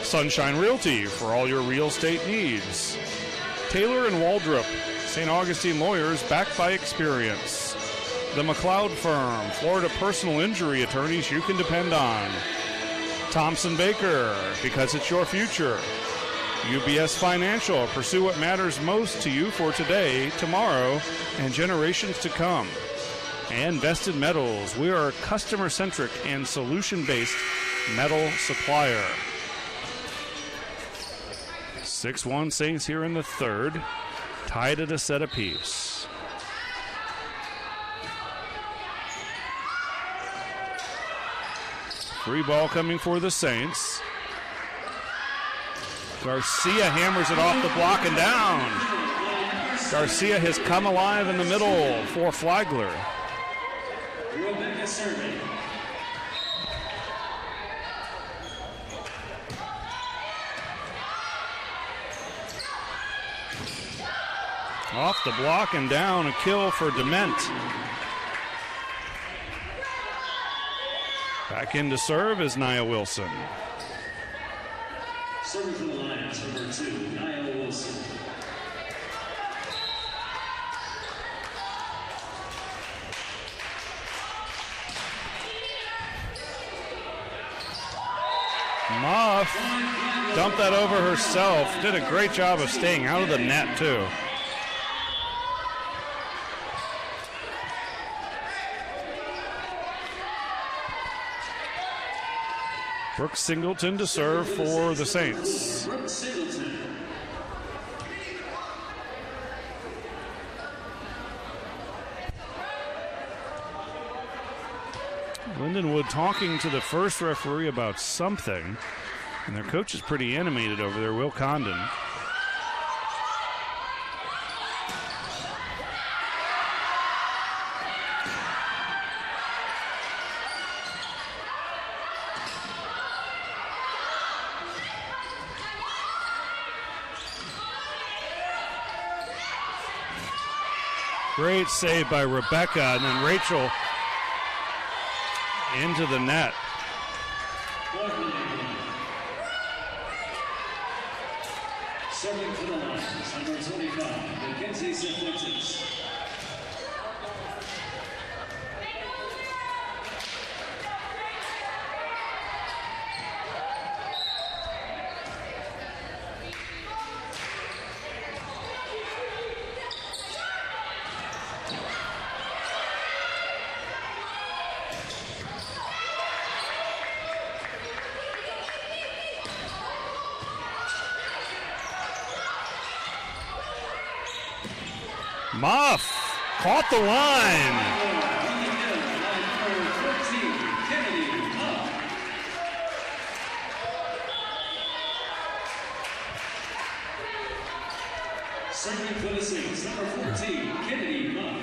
Sunshine Realty for all your real estate needs. Taylor and Waldrop, St. Augustine lawyers backed by experience. The McLeod Firm, Florida personal injury attorneys you can depend on. Thompson Baker, because it's your future. UBS Financial, pursue what matters most to you for today, tomorrow, and generations to come. And Vested Metals, we are a customer-centric and solution-based metal supplier. 6-1 Saints here in the third, tied at a set apiece. Free ball coming for the Saints. Garcia hammers it off the block and down. Garcia has come alive in the middle for Flagler. Rebecca serving. Off the block and down, a kill for Dement. Back in to serve is Nia Wilson. Serving for the Lions, number 2, Nia Wilson. Muff dumped that over herself. Did a great job of staying out of the net, too. Brooke Singleton to serve for the Saints. Brooke Singleton. Lindenwood talking to the first referee about something, and their coach is pretty animated over there, Will Condon. Great save by Rebecca, and then Rachel into the net. Serving for the Lions, number 25, Mackenzie Cifuentes. Muff caught the line. Serving for the Saints, number 14, Kennedy Muff.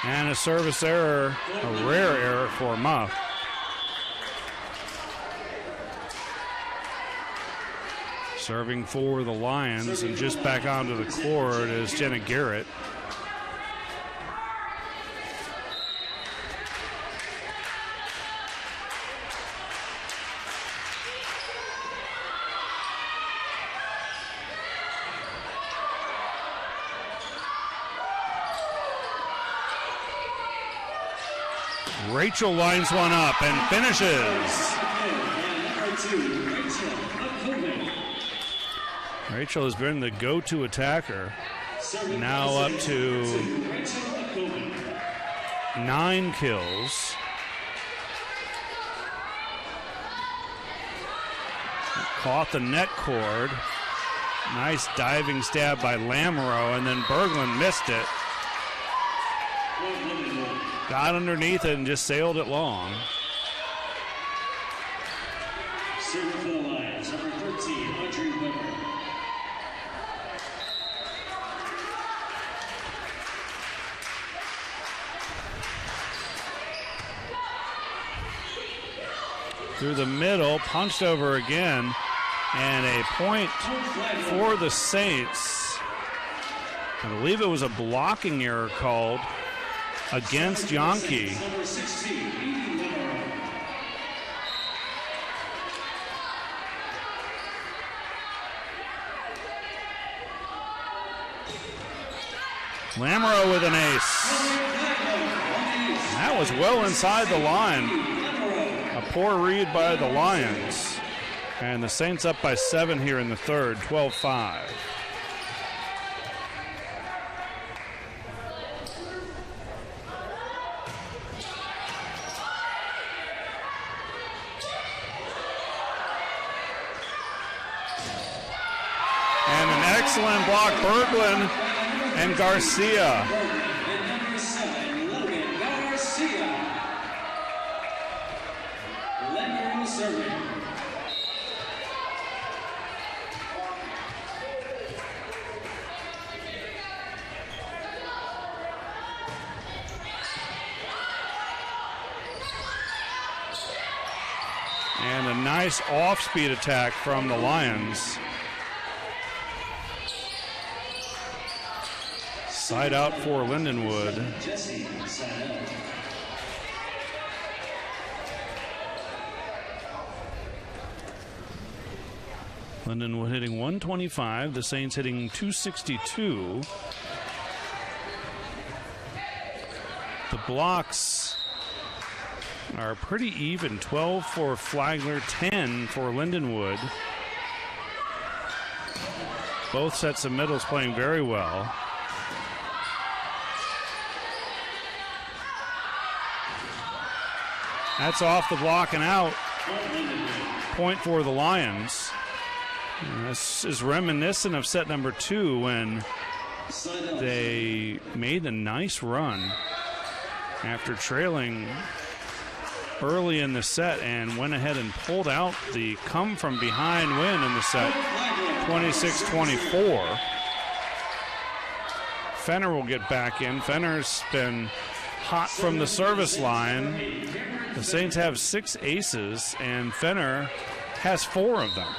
And a service error, a rare error for Muff. Serving for the Lions, and just back onto the court is Jenna Garrett. Rachel lines one up and finishes. Rachel has been the go-to attacker. Now up to 9 kills. Caught the net cord. Nice diving stab by Lamoureux, and then Berglund missed it. Got underneath it and just sailed it long. Serving for the Lions, number 13, Audrey Weber. Through the middle, punched over again, and a point for the Saints. I believe it was a blocking error called against Yankee. Number 16, Lamoureux with an ace. That was well inside the line. A poor read by the Lions. And the Saints up by 7 here in the third, 12-5. And an excellent block, Berglund and Garcia. Number 7, Logan Garcia. Lamoureux serving. And a nice off-speed attack from the Lions. Side out for Lindenwood. Jesse, side out. Lindenwood hitting 125. The Saints hitting 262. The blocks are pretty even. 12 for Flagler, 10 for Lindenwood. Both sets of middles playing very well. That's off the block and out. Point for the Lions. This is reminiscent of set number 2 when they made a nice run after trailing early in the set and went ahead and pulled out the come-from-behind win in the set, 26-24. Fenner will get back in. Fenner's been hot from the service line. The Saints have 6 aces, and Fenner has 4 of them.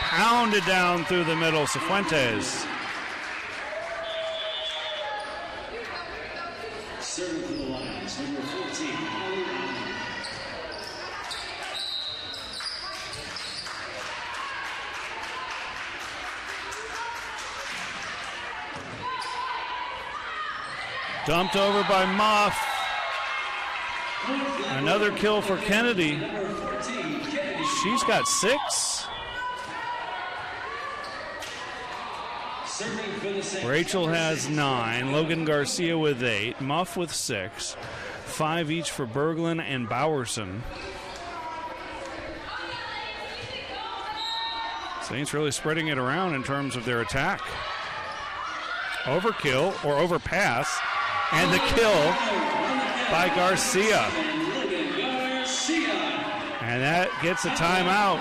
Pounded down through the middle, Cifuentes. Serving for the Lions, number 14, Dumped over by Muff. Another kill for Kennedy. She's got 6. Rachel has 9. Logan Garcia with 8. Muff with 6. 5 each for Berglund and Bowerson. Saints really spreading it around in terms of their attack. Overkill or overpass. And the kill by Garcia. And that gets a timeout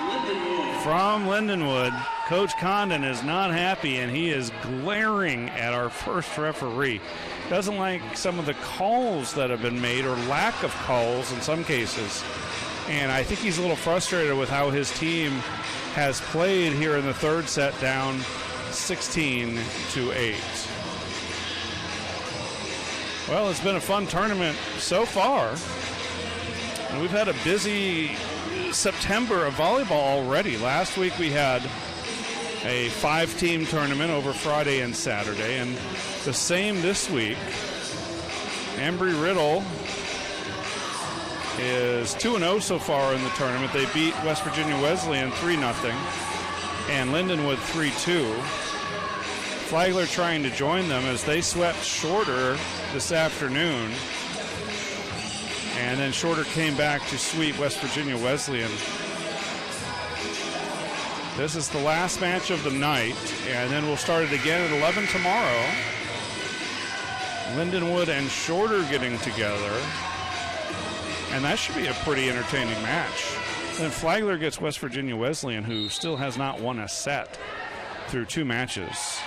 from Lindenwood. Coach Condon is not happy, and he is glaring at our first referee. Doesn't like some of the calls that have been made, or lack of calls in some cases. And I think he's a little frustrated with how his team has played here in the third set, down 16-8. Well, it's been a fun tournament so far. And we've had a busy September of volleyball already. Last week we had a 5-team tournament over Friday and Saturday, and the same this week. Embry-Riddle is 2-0 so far in the tournament. They beat West Virginia Wesleyan 3-0 and Lindenwood 3-2. Flagler trying to join them as they swept Shorter this afternoon. And then Shorter came back to sweep West Virginia Wesleyan. This is the last match of the night, and then we'll start it again at 11 tomorrow. Lindenwood and Shorter getting together. And that should be a pretty entertaining match. Then Flagler gets West Virginia Wesleyan, who still has not won a set through 2 matches.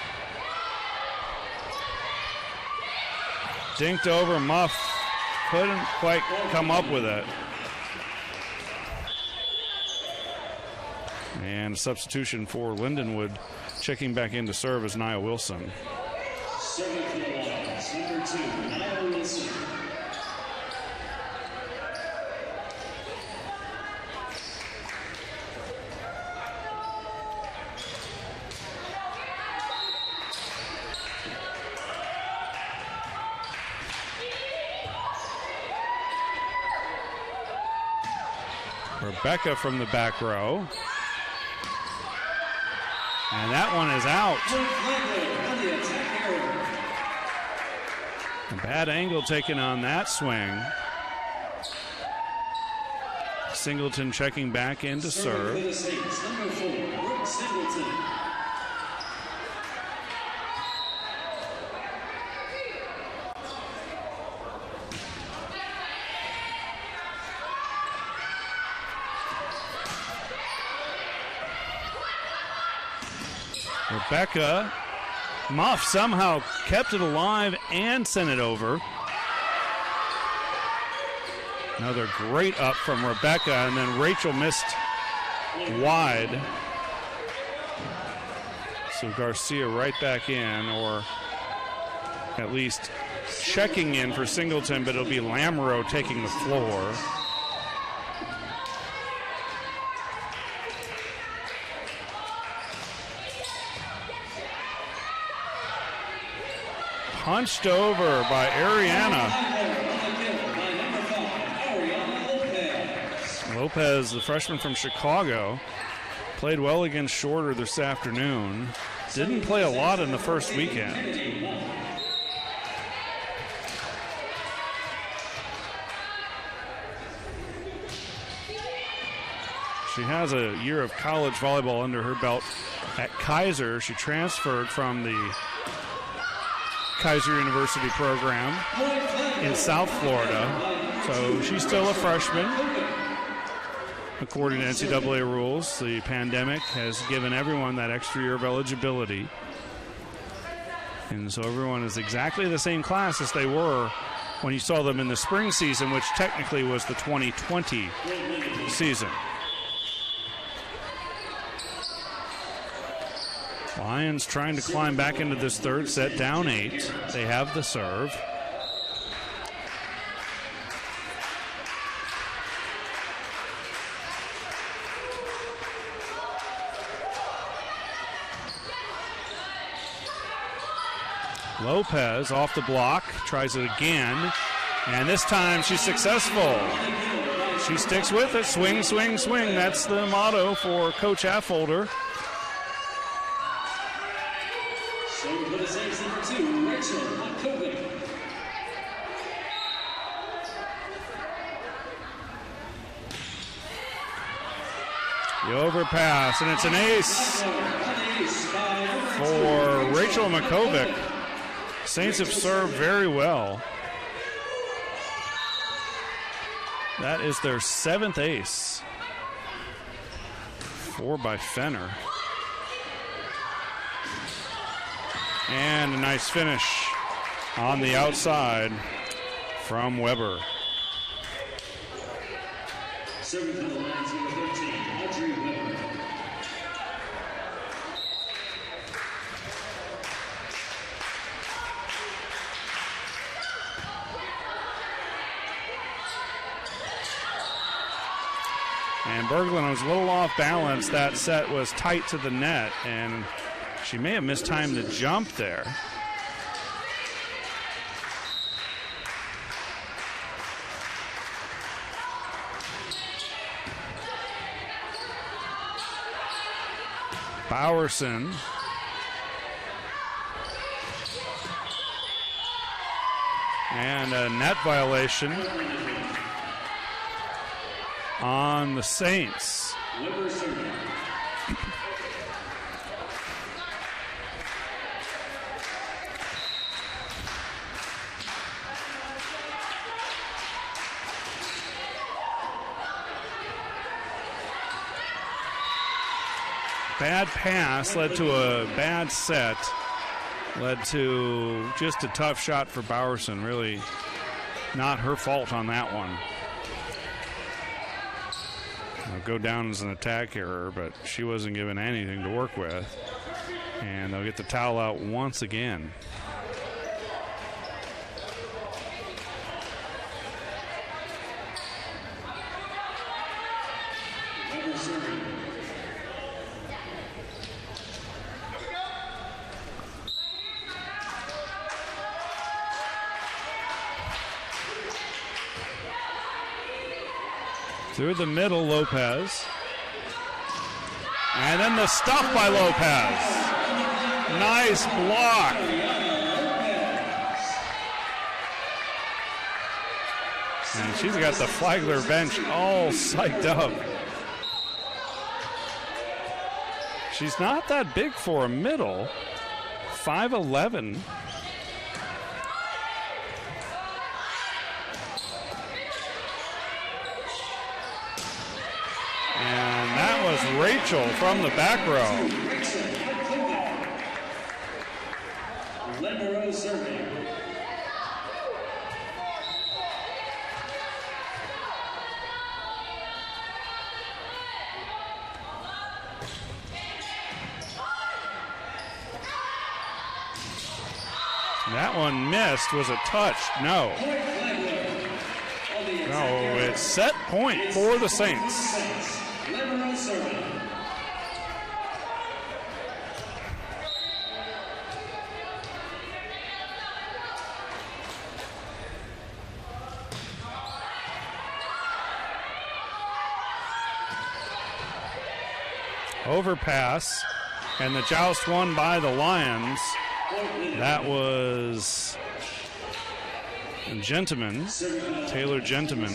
Dinked over, Muff couldn't quite come up with it. And substitution for Lindenwood, checking back in to serve as Nia Wilson. Serving for the Lions, number 2, Nia Wilson. Rebecca from the back row. And that one is out. A bad angle taken on that swing. Singleton checking back in to serve. Number 4, Brooke Singleton. Rebecca Muff somehow kept it alive and sent it over. Another great up from Rebecca, and then Rachel missed wide. So Garcia right back in, or at least checking in for Singleton, but it'll be Lamoureux taking the floor. Punched over by Ariana. Lopez, the freshman from Chicago, played well against Shorter this afternoon. Didn't play a lot in the first weekend. She has a year of college volleyball under her belt at Kaiser. She transferred from the Kaiser University program in South Florida. So she's still a freshman. According to NCAA rules, the pandemic has given everyone that extra year of eligibility. And so everyone is exactly the same class as they were when you saw them in the spring season, which technically was the 2020 season. Lions trying to climb back into this third set, down 8. They have the serve. Lopez off the block, tries it again, and this time she's successful. She sticks with it, swing, swing, swing. That's the motto for Coach Affolter. So for the Saints, number 2, Rachel McCoven. The overpass, and it's an ace for Rachel McCovic. Saints have served very well. That is their 7th ace. 4 by Fenner. And a nice finish on the outside from Weber. Serving for the Lions, number 13, Audrey Weber. And Berglund was a little off balance. That set was tight to the net, and she may have mistimed the jump there. Bowerson. And a net violation on the Saints. Bad pass led to a bad set, led to just a tough shot for Bowerson. Really not her fault on that one. It'll go down as an attack error, but she wasn't given anything to work with. And they'll get the towel out once again. Through the middle, Lopez. And then the stuff by Lopez. Nice block. And she's got the Flagler bench all psyched up. She's not that big for a middle. 5'11". And that was Rachel from the back row. Libero serving. That one missed. Was it touched? No. No, it's set point for the Saints. Libero serving. Overpass, and the joust won by the Lions. That was Gentleman, Taylor Gentleman.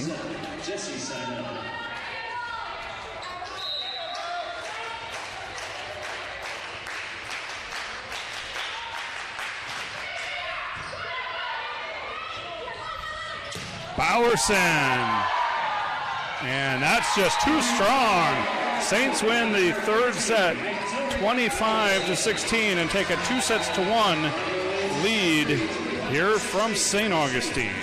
Bowerson, and that's just too strong. Saints win the third set 25-16 and take a 2-1 lead here from St. Augustine.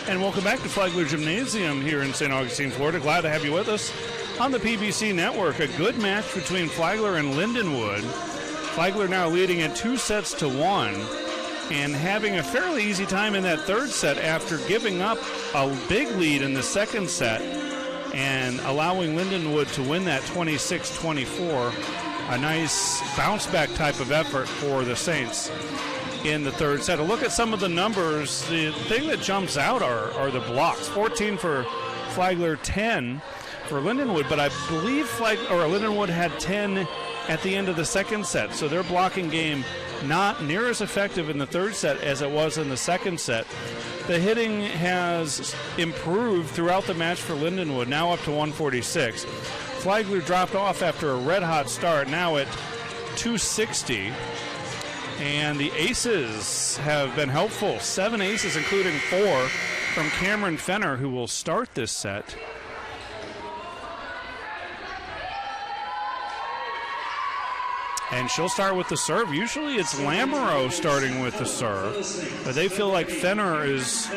And welcome back to Flagler Gymnasium here in St. Augustine, Florida. Glad to have you with us on the PBC Network. A good match between Flagler and Lindenwood. Flagler now leading at 2-1 and having a fairly easy time in that third set after giving up a big lead in the second set and allowing Lindenwood to win that 26-24. A nice bounce-back type of effort for the Saints in the third set. A look at some of the numbers. The thing that jumps out are the blocks. 14 for Flagler, 10 for Lindenwood, but I believe Lindenwood had 10 at the end of the second set, so their blocking game not near as effective in the third set as it was in the second set. The hitting has improved throughout the match for Lindenwood, now up to 146. Flagler dropped off after a red-hot start, now at 260. And the aces have been helpful. 7 aces, including 4 from Cameron Fenner, who will start this set. And she'll start with the serve. Usually it's Lamoureux starting with the serve, but they feel like Fenner is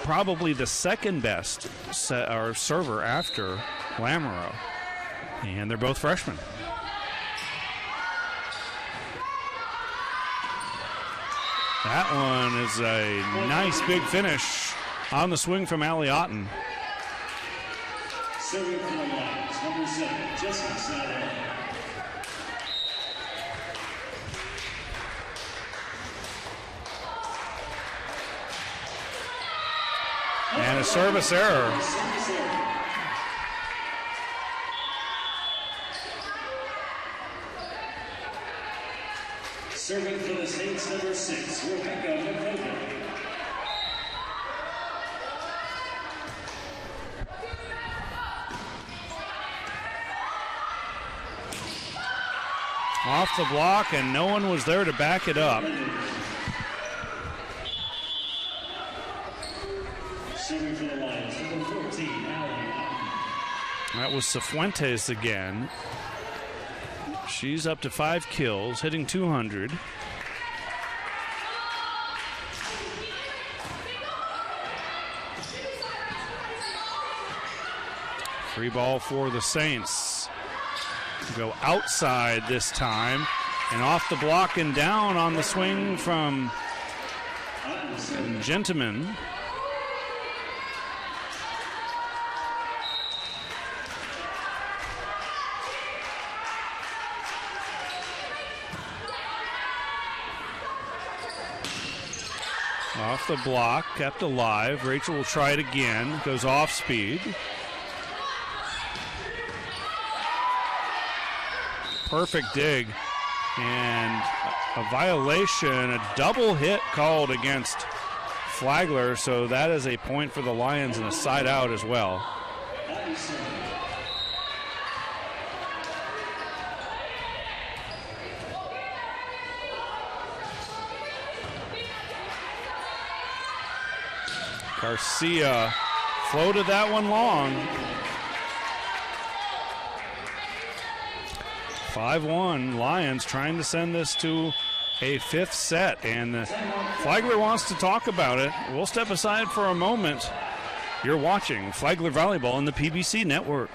probably the second best server after Lamoureux. And they're both freshmen. That one is a nice big finish on the swing from Allie Otten. Serving for the Lions, number 7, Jessica Sadler. And a service error. Serving for the Saints, number 6, Rebecca McCoven. Off the block, and no one was there to back it up. Serving for the Lions, number 14, Allie. That was Cifuentes again. She's up to 5 kills, hitting 200. Free ball for the Saints. Go outside this time, and off the block and down on the swing from Gentleman. Off the block, kept alive. Rachel will try it again. Goes off speed. Perfect dig. And a violation, a double hit called against Flagler. So that is a point for the Lions and a side out as well. Garcia floated that one long. 5-1, Lions trying to send this to a 5th set, and Flagler wants to talk about it. We'll step aside for a moment. You're watching Flagler Volleyball on the PBC Network.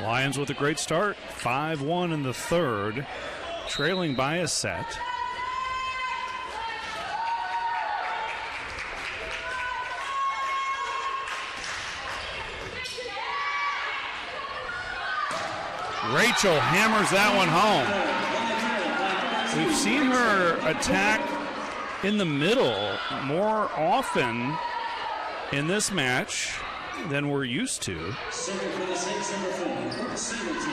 Lions with a great start, 5-1 in the third, trailing by a set. Rachel hammers that one home. We've seen her attack in the middle more often in this match than we're used to. Serving for the Saints, number 4, Singleton.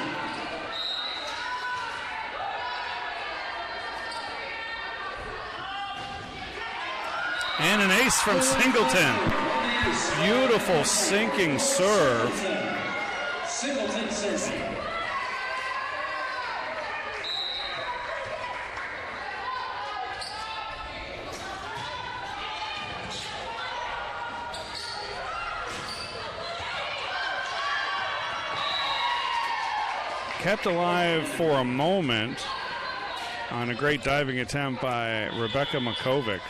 And an ace from Singleton. Beautiful sinking serve. Singleton serving. Kept alive for a moment on a great diving attempt by Rebecca Makovic.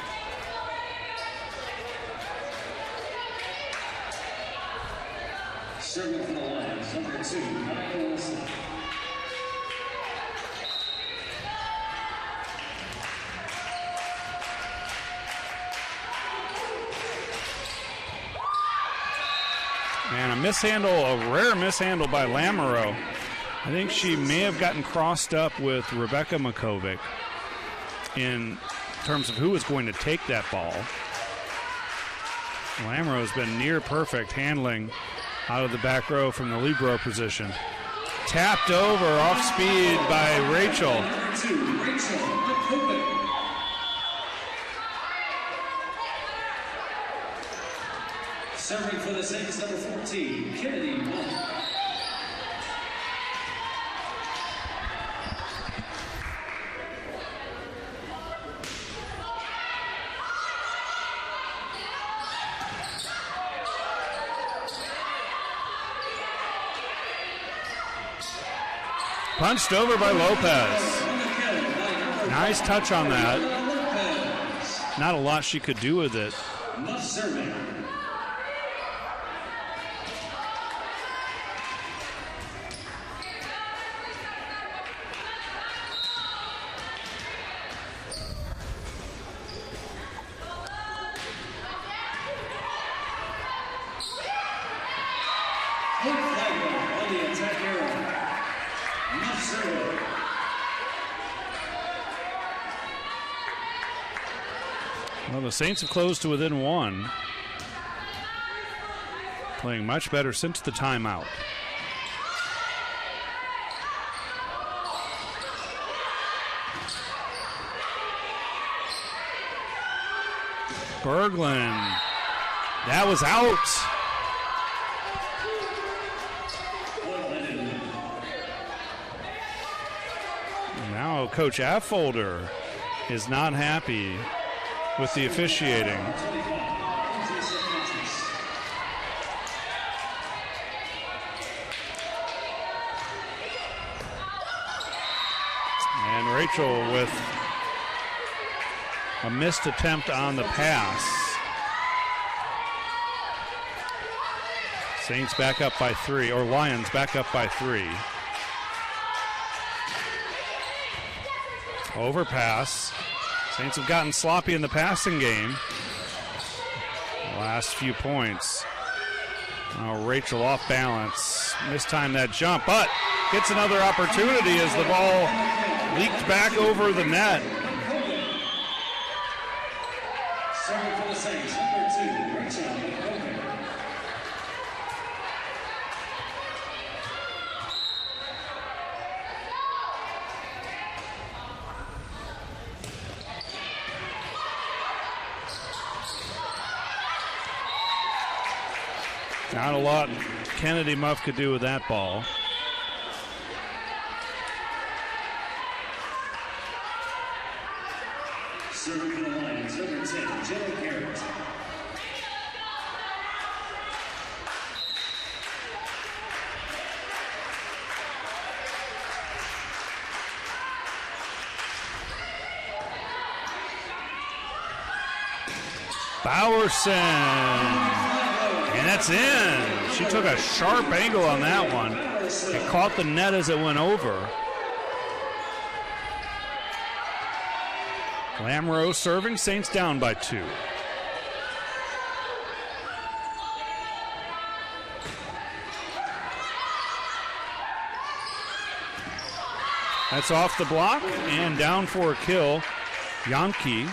Serving for the Lions, number 2, Maya Wilson. And a mishandle, a rare mishandle by Lamoureux. I think she may have gotten crossed up with Rebecca Makovic in terms of who was going to take that ball. Lamoureux has been near perfect handling out of the back row from the libero position. Tapped over, off speed by Rachel. Number 2, Rachel Makovic. Serving for the Saints, number 14, Kennedy Monk. Punched over by Lopez. Nice touch on that. Not a lot she could do with it. Muff serving. Flagler on the attack arrow. Muff serving. Well, the Saints have closed to within 1. Playing much better since the timeout. Berglund. That was out. Now Coach Affolter is not happy with the officiating. And Rachel with a missed attempt on the pass. Saints back up by 3, or Lions back up by 3. Overpass. Saints have gotten sloppy in the passing game. Last few points. Now Rachel off balance. Mistimed that jump, but gets another opportunity as the ball leaked back over the net. Serving for the Saints, number 2, Rachel Makovic. Not a lot Kennedy Muff could do with that ball. Serving for the Lions, number 10, Jill Garrett. Bowerson. And that's in. She took a sharp angle on that one. It caught the net as it went over. Lamoureux serving, Saints down by 2. That's off the block and down for a kill. Yankee.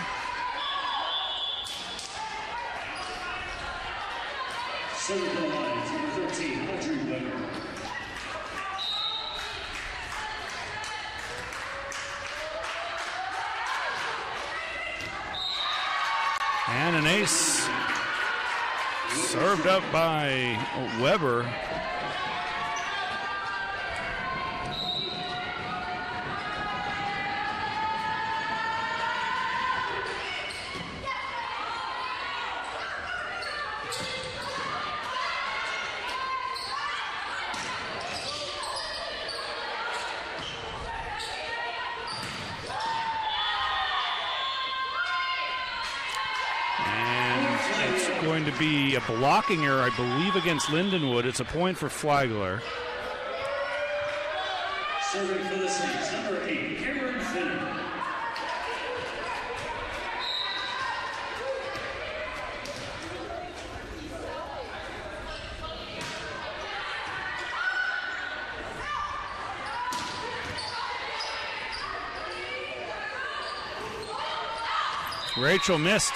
Serving for the Lions, number 13, Audrey Weber. And an ace served up by Weber. It's going to be a blocking error, I believe, against Lindenwood. It's a point for Flagler. Serving for the Saints, number 8, Cameron Finn. Rachel missed.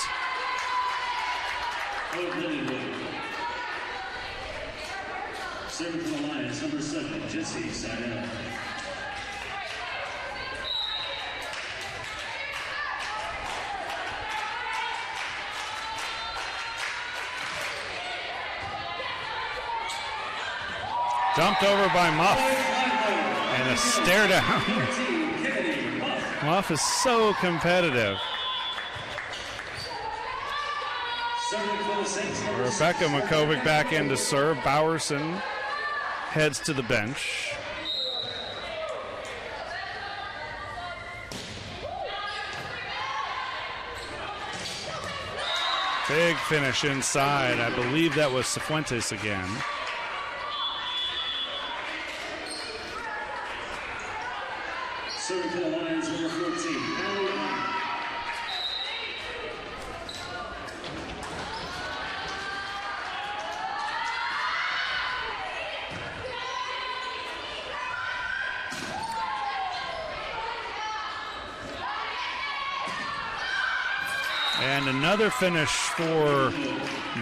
Serving for the Lions, number 7, Jesse Seidel. Dumped over by Muff. And a stare down. Muff is so competitive. Rebecca Makovic back in to serve. Bowerson heads to the bench. Big finish inside. I believe that was Cifuentes again. Serving for the Lions, number 14, Allie. And another finish for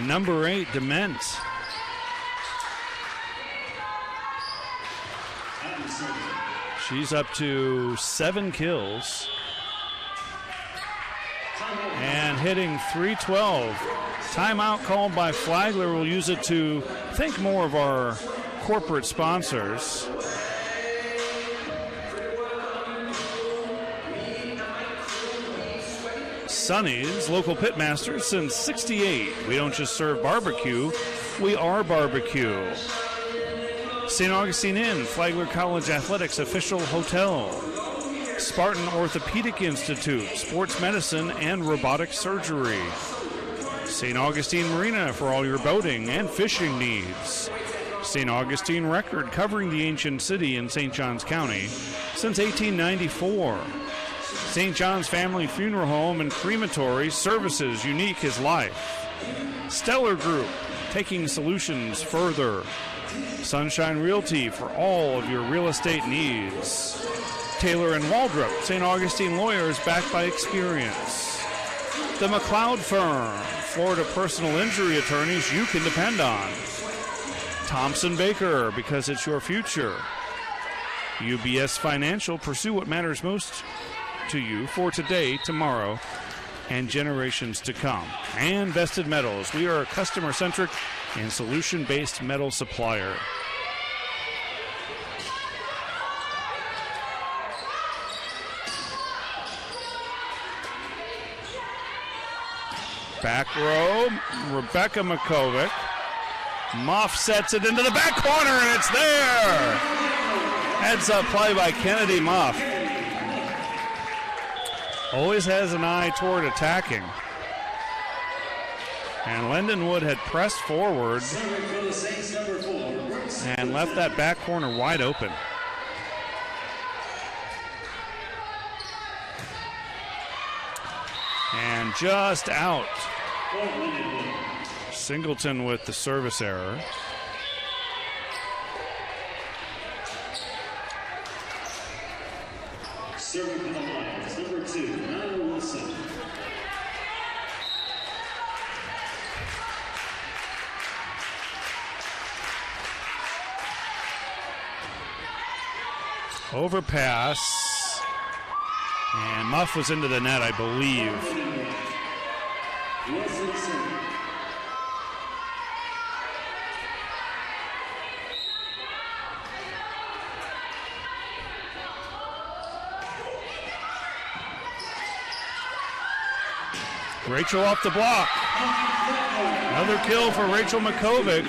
number 8, Dement. She's up to 7 kills. And hitting .312. Timeout called by Flagler. We'll use it to thank more of our corporate sponsors. Sonny's, local pitmasters since '68. We don't just serve barbecue, we are barbecue. St. Augustine Inn, Flagler College Athletics official hotel. Spartan Orthopedic Institute, sports medicine and robotic surgery. St. Augustine Marina for all your boating and fishing needs. St. Augustine Record, covering the ancient city in St. Johns County since 1894. St. John's Family Funeral Home and Crematory, services unique as life. Stellar Group, taking solutions further. Sunshine Realty for all of your real estate needs. Taylor and Waldrop, St. Augustine lawyers backed by experience. The McLeod Firm, Florida personal injury attorneys you can depend on. Thompson Baker, because it's your future. UBS Financial, pursue what matters most to you for today, tomorrow, and generations to come. And Vested Metals, we are a customer-centric and solution-based metal supplier. Back row, Rebecca Makovic. Moff sets it into the back corner, and it's there! Heads-up play by Kennedy Moff. Always has an eye toward attacking. And Lindenwood had pressed forward and left that back corner wide open. And just out. Singleton with the service error. Serving for the Lions, number 2, Nana Wilson. Overpass. And Muff was into the net, I believe. Wilson serving. Rachel off the block. Another kill for Rachel Makovic.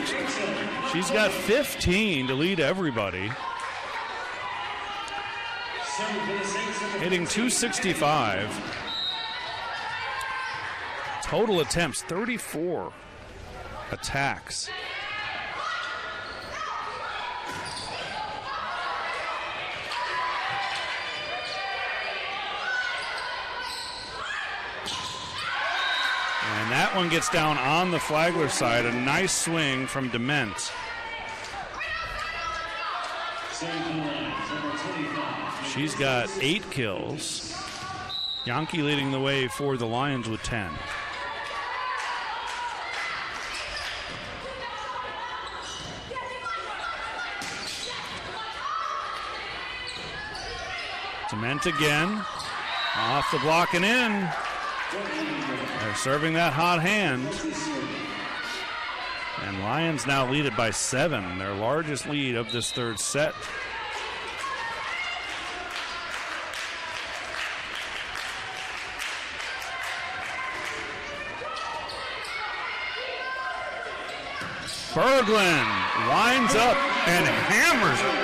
She's got 15 to lead everybody. Hitting .265. Total attempts, 34 attacks. And that one gets down on the Flagler side. A nice swing from Dement. She's got 8 kills. Yankee leading the way for the Lions with 10. Dement again. Off the block and in. They're serving that hot hand. And Lions now lead it by 7, their largest lead of this third set. Berglund winds up and hammers it.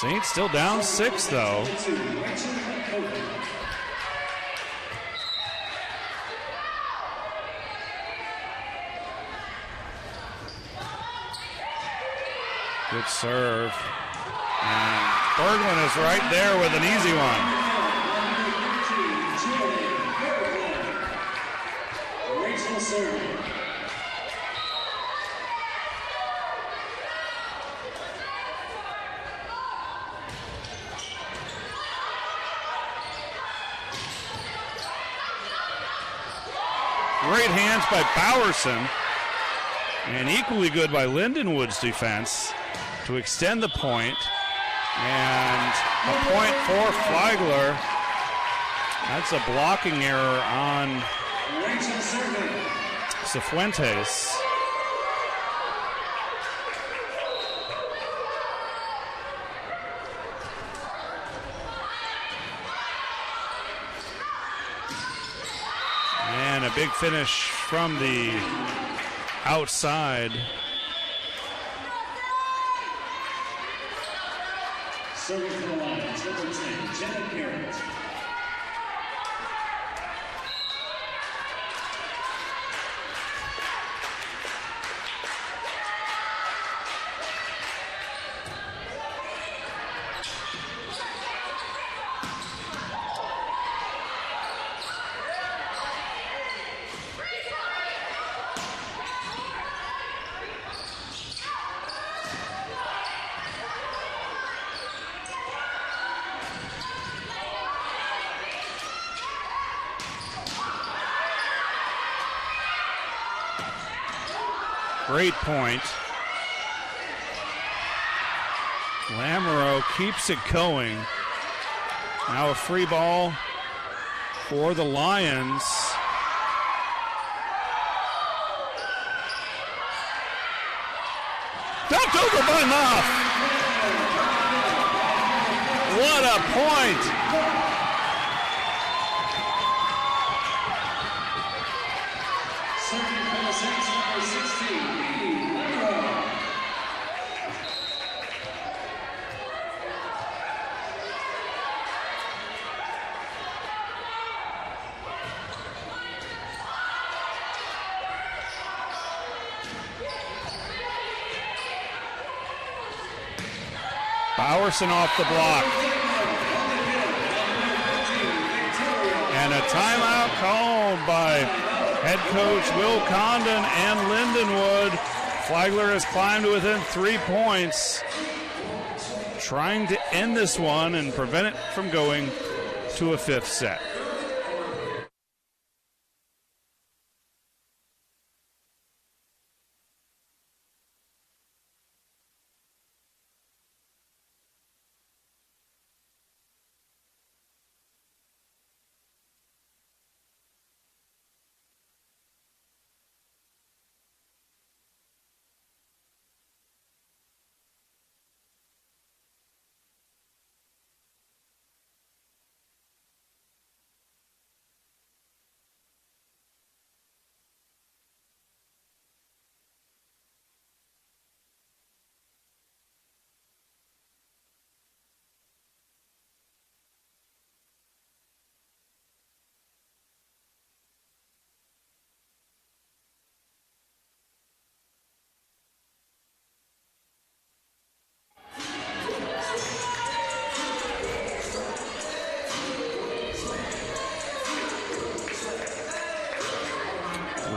Saints still down 6, though. Good serve. And Berglund is right there with an easy one. Great hands by Bowerson, and equally good by Lindenwood's defense to extend the point. And a point for Flagler. That's a blocking error on Cifuentes. And a big finish from the outside. Serving for the Lions, number 10, Jenna Garrett. Great point. Lamoureux keeps it going. Now a free ball for the Lions. Dumped over by Knopf. What a point. Bowerson off the block. And a timeout called by head coach Will Condon and Lindenwood. Flagler has climbed to within 3 points, trying to end this one and prevent it from going to a 5th set.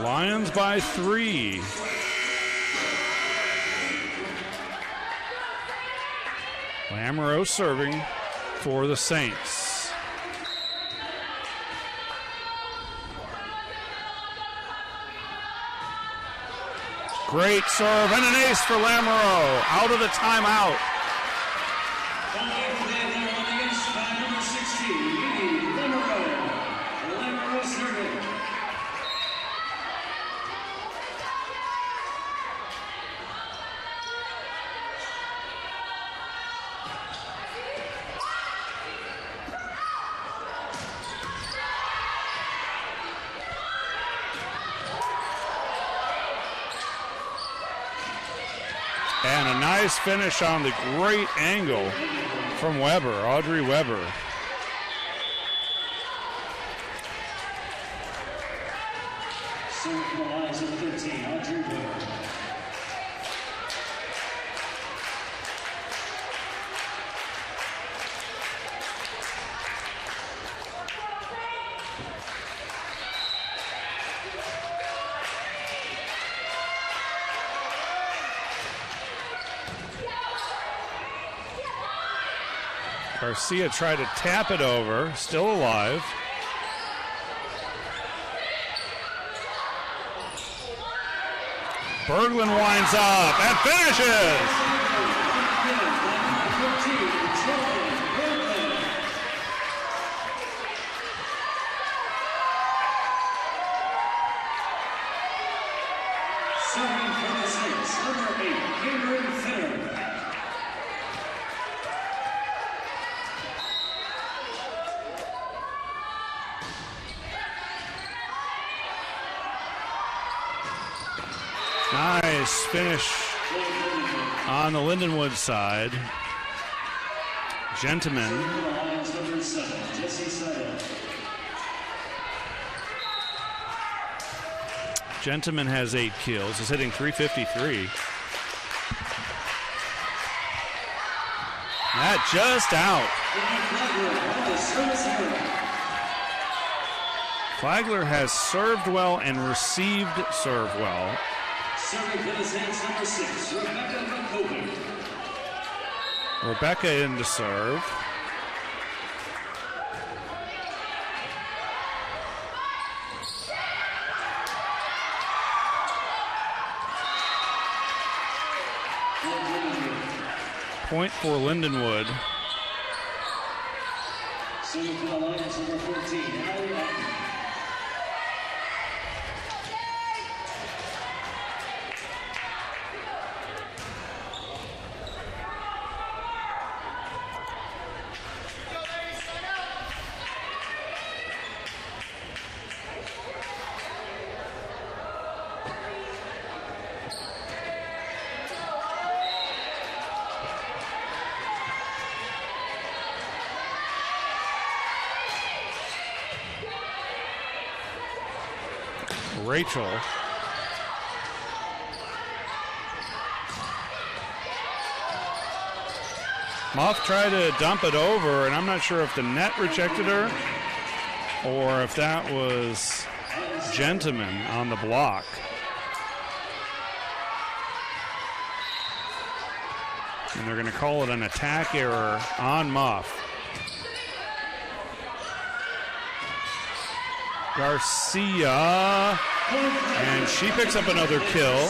Lions by 3. Lamoureux serving for the Saints. Great serve and an ace for Lamoureux. Out of the timeout. By number 16, Lindenwood. Lamoureux serving. And a nice finish on the great angle from Weber, Audrey Weber. Serve for the Lions at 13, Audrey Weber. Garcia tried to tap it over, still alive. Berglund winds up and finishes! Serving for the Saints, number 8, Cameron Finner. Nice finish on the Lindenwood side. Gentleman. Gentleman has 8 kills. Is hitting .353. That just out. Flagler has served well and received serve well. Serving for the Saints, number 6, Rebecca McCoven. Rebecca in to serve. Point for Lindenwood. Serving for the Lions, number 14, Allie Atten. Rachel. Muff tried to dump it over, and I'm not sure if the net rejected her or if that was Gentleman on the block. And they're going to call it an attack error on Muff. Garcia, and she picks up another kill.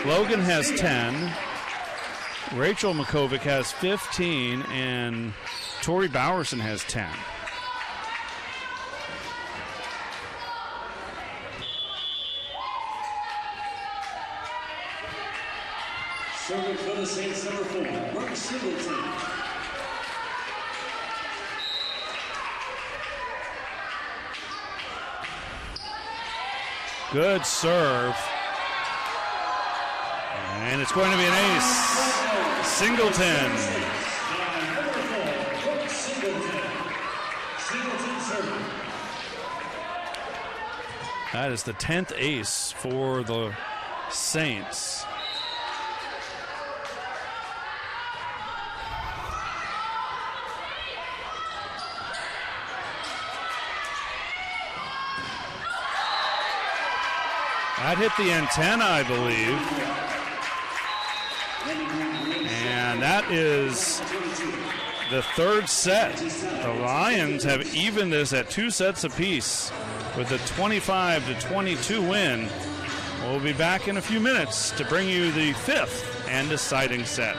Logan has 10. Rachel Makovic has 15, and Tori Bowerson has 10. Serving for the Saints, number 4, Brooke Singleton. Good serve. And it's going to be an ace. Singleton. That is the 10th ace for the Saints. That hit the antenna, I believe. And that is the third set. The Lions have evened this at 2 sets apiece with a 25-22 win. We'll be back in a few minutes to bring you the 5th and deciding set.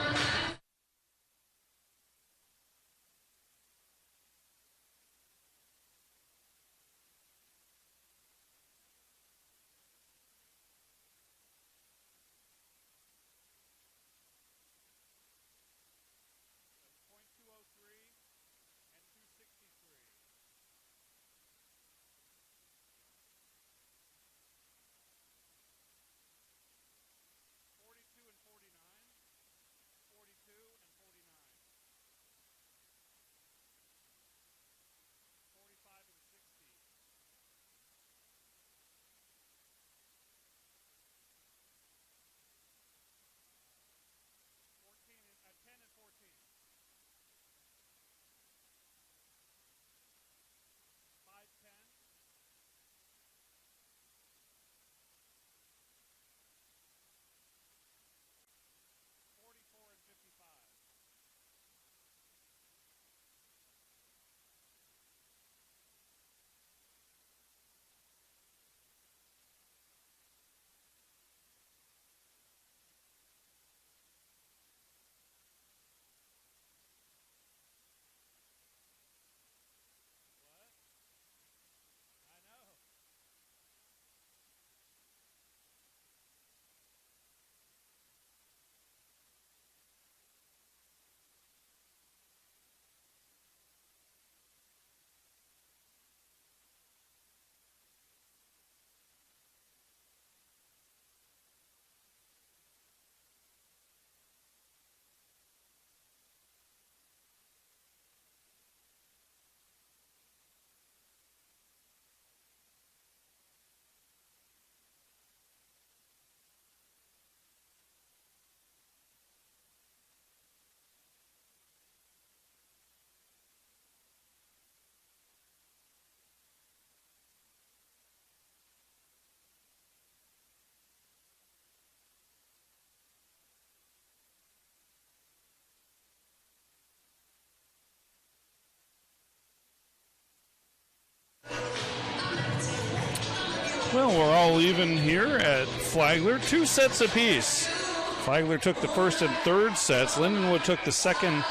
Well, we're all even here at Flagler. 2 sets apiece. Flagler took the first and third sets. Lindenwood took the second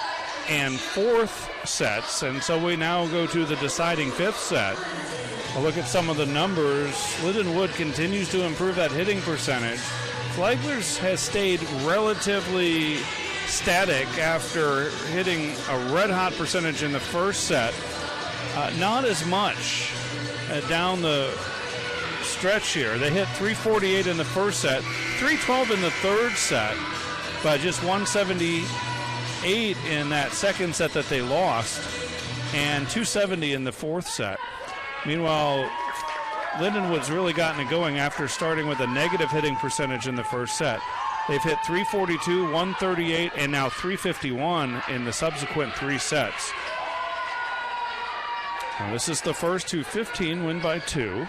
and fourth sets. And so we now go to the deciding 5th set. A look at some of the numbers. Lindenwood continues to improve that hitting percentage. Flagler's has stayed relatively static after hitting a red-hot percentage in the first set. Not as much down the stretch here. They hit 348 in the first set, 312 in the third set, but just 178 in that second set that they lost, and 270 in the fourth set. Meanwhile, Lindenwood's really gotten it going after starting with a negative hitting percentage in the first set. They've hit 342, 138, and now 351 in the subsequent 3 sets. Now this is the first 215 win by 2.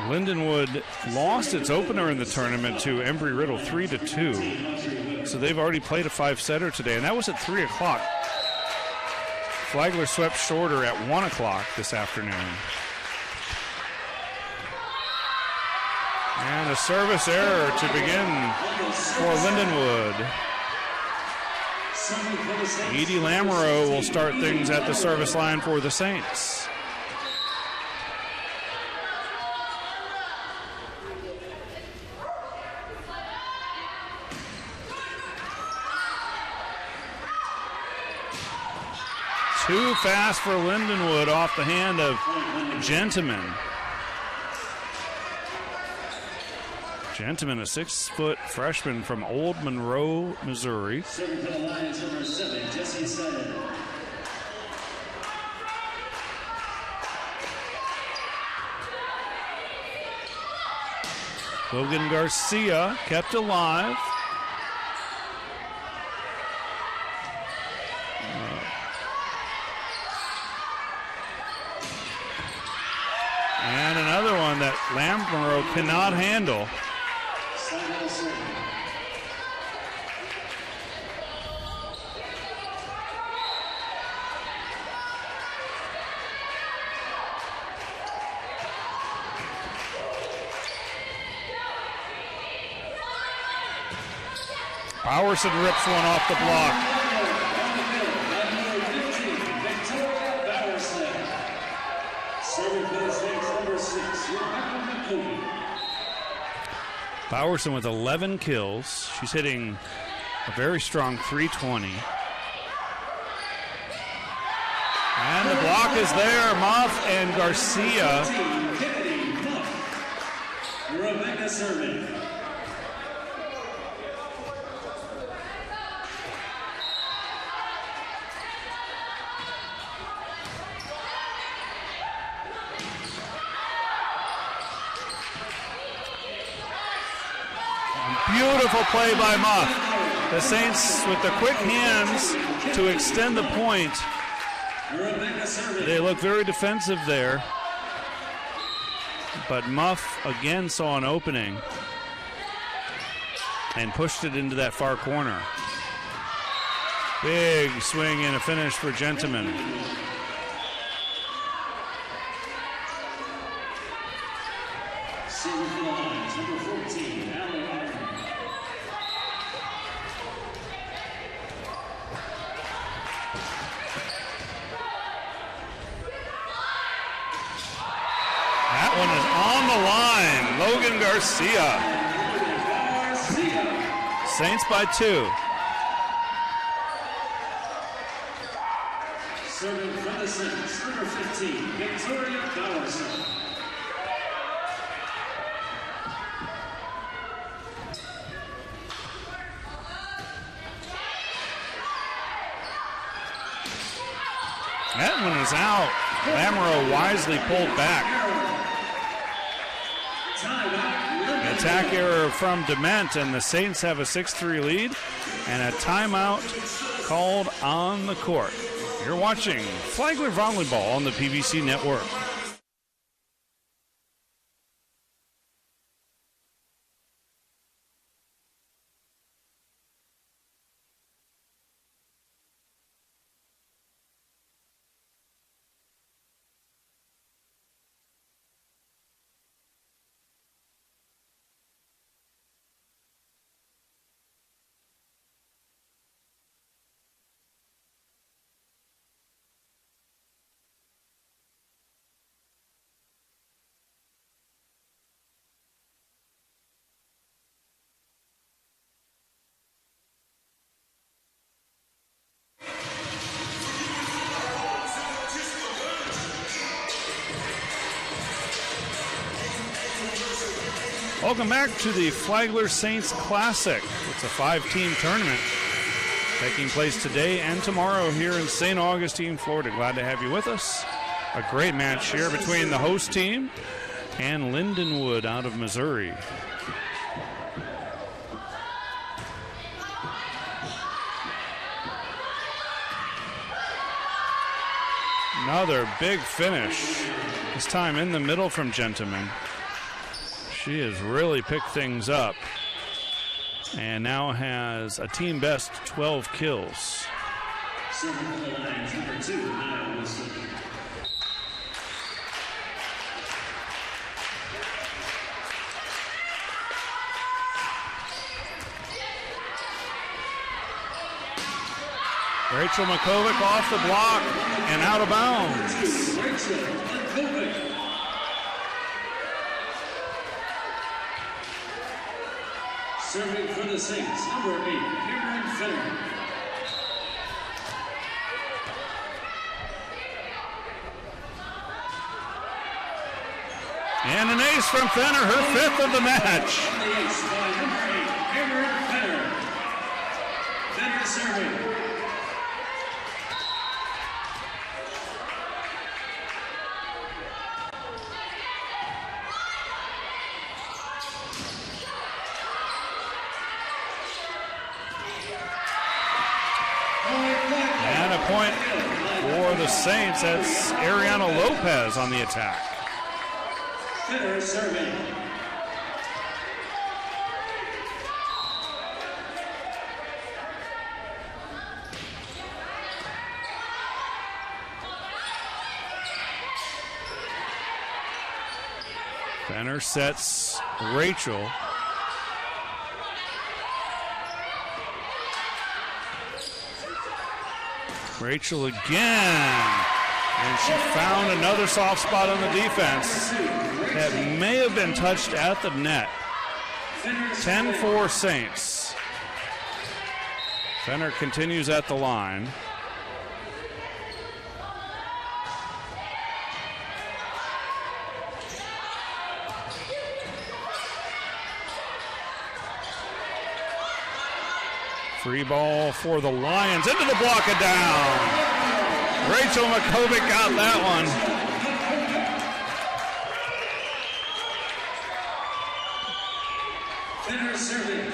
Lindenwood lost its opener in the tournament to Embry-Riddle 3-2. So they've already played a 5-setter today, and that was at 3 o'clock. Flagler swept shorter at 1 o'clock this afternoon. And a service error to begin for Lindenwood. Edie Lamoureux will start things at the service line for the Saints. Too fast for Lindenwood off the hand of Gentleman. Gentleman, a 6-foot freshman from Old Monroe, Missouri. Serving for the Lions, number 7, Jesse Sutton. Logan Garcia kept alive. Lamoureux cannot handle. Bowerson rips one off the block. Bowerson with 11 kills. She's hitting a very strong 320. And the block is there. Muff and Garcia. Rebecca serving. Beautiful play by Muff. The Saints with the quick hands to extend the point. They look very defensive there. But Muff again saw an opening and pushed it into that far corner. Big swing and a finish for Gentleman. Number 14, Allen. That one is on the line. Logan Garcia. Saints by 2. Serving from the Saints, number 15, Victoria Bowerson. That one is out. Lamoureux wisely pulled back. An attack error from Dement, and the Saints have a 6-3 lead and a timeout called on the court. You're watching Flagler Volleyball on the PBC Network. Welcome back to the Flagler Saints Classic. It's a 5-team tournament taking place today and tomorrow here in St. Augustine, Florida. Glad to have you with us. A great match here between the host team and Lindenwood out of Missouri. Another big finish, this time in the middle from Gentleman. She has really picked things up and now has a team best 12 kills. Rachel Makovic off the block and out of bounds. Serving for the Saints, number 8, Cameron Fenner. And an ace from Fenner, her 5th of the match. On the ace by number 8, Cameron Fenner. Fenner serving. And a point for the Saints. That's Ariana Lopez on the attack. Fenner serving. Fenner sets Rachel. Rachel again. And she found another soft spot on the defense that may have been touched at the net. 10-4 Saints. Fenner continues at the line. Free ball for the Lions. Into the block and down. Rachel Makovic got that one. Fenner serving.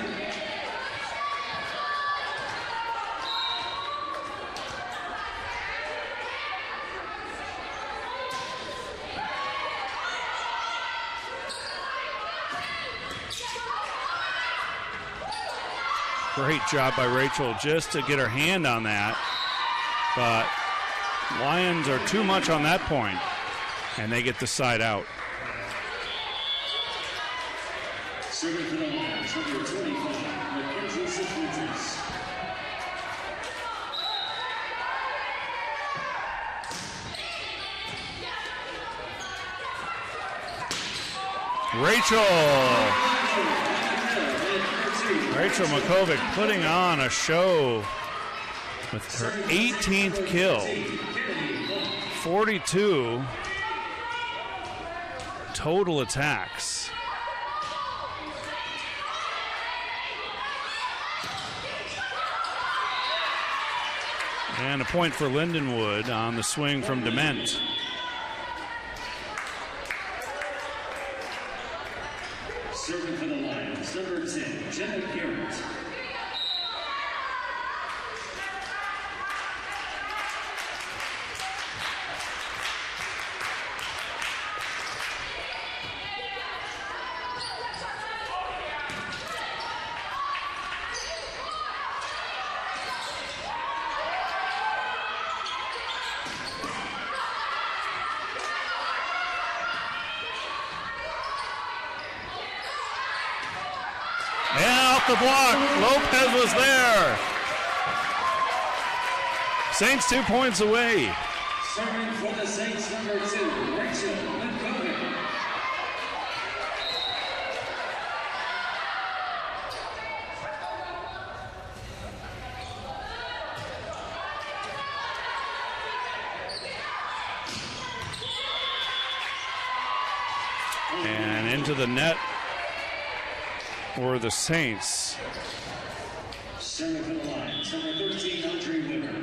Great job by Rachel just to get her hand on that. But Lions are too much on that point, and they get the side out. Serving for the Lions, number 25, Mackenzie Cifuentes. Rachel Makovic putting on a show with her 18th kill. 42 total attacks. And a point for Lindenwood on the swing from Dement. Serving for the Lions, number 10, Jenna Garrett. The block. Lopez was there. Saints 2 points away. Serving for the Saints, number 2, Rachel Lindenwood. And into the net for the Saints. Serving for the Lions, number 13, Audrey Weber.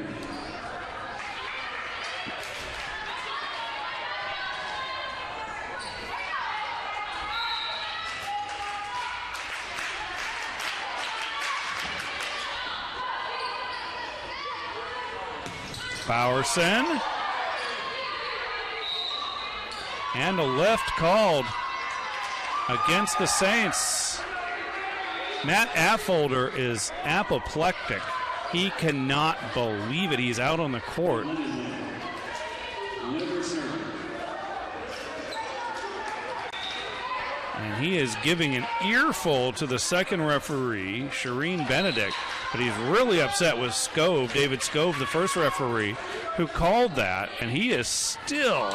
Bowerson. And a left called against the Saints. Matt Affolter is apoplectic. He cannot believe it. He's out on the court. And he is giving an earful to the second referee, Shireen Benedict. But he's really upset with Scove, David Scove, the first referee, who called that. And he is still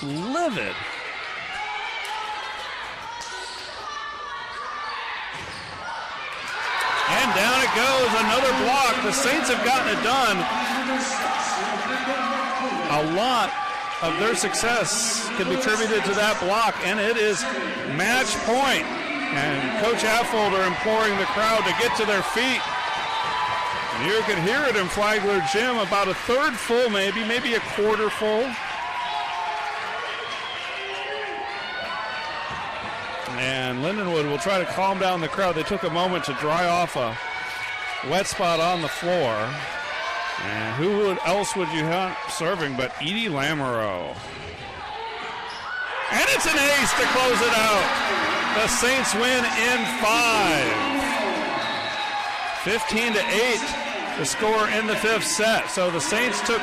livid. And down it goes, another block. The Saints have gotten it done. A lot of their success can be attributed to that block, and it is match point. And Coach Affolter imploring the crowd to get to their feet. And you can hear it in Flagler Gym, about a third full maybe a quarter full. And Lindenwood will try to calm down the crowd. They took a moment to dry off a wet spot on the floor. And who else would you have serving but Edie Lamoureux? And it's an ace to close it out. The Saints win in 5. 15-8, the score in the 5th set. So the Saints took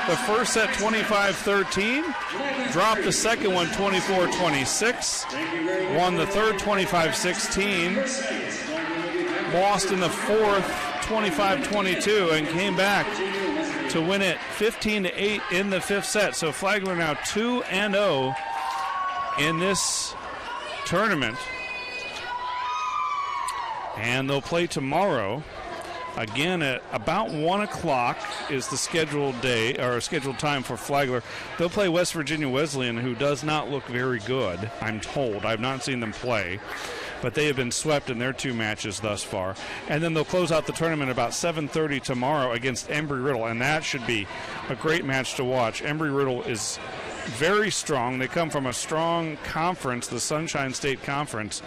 the first set 25-13, dropped the second one 24-26, won the third 25-16, lost in the fourth 25-22, and came back to win it 15-8 in the 5th set. So Flagler now 2-0 in this tournament. And they'll play tomorrow. Again, at about 1 o'clock is the scheduled day, or scheduled time for Flagler. They'll play West Virginia Wesleyan, who does not look very good, I'm told. I've not seen them play, but they have been swept in their 2 matches thus far. And then they'll close out the tournament about 7:30 tomorrow against Embry-Riddle, and that should be a great match to watch. Embry-Riddle is very strong. They come from a strong conference, the Sunshine State Conference,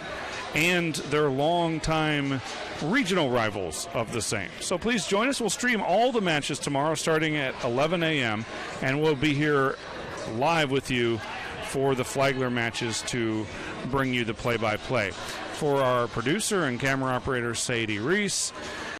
and they're longtime regional rivals of the Saints. So please join us. We'll stream all the matches tomorrow starting at 11 a.m., and we'll be here live with you for the Flagler matches to bring you the play-by-play. For our producer and camera operator, Sadie Reese,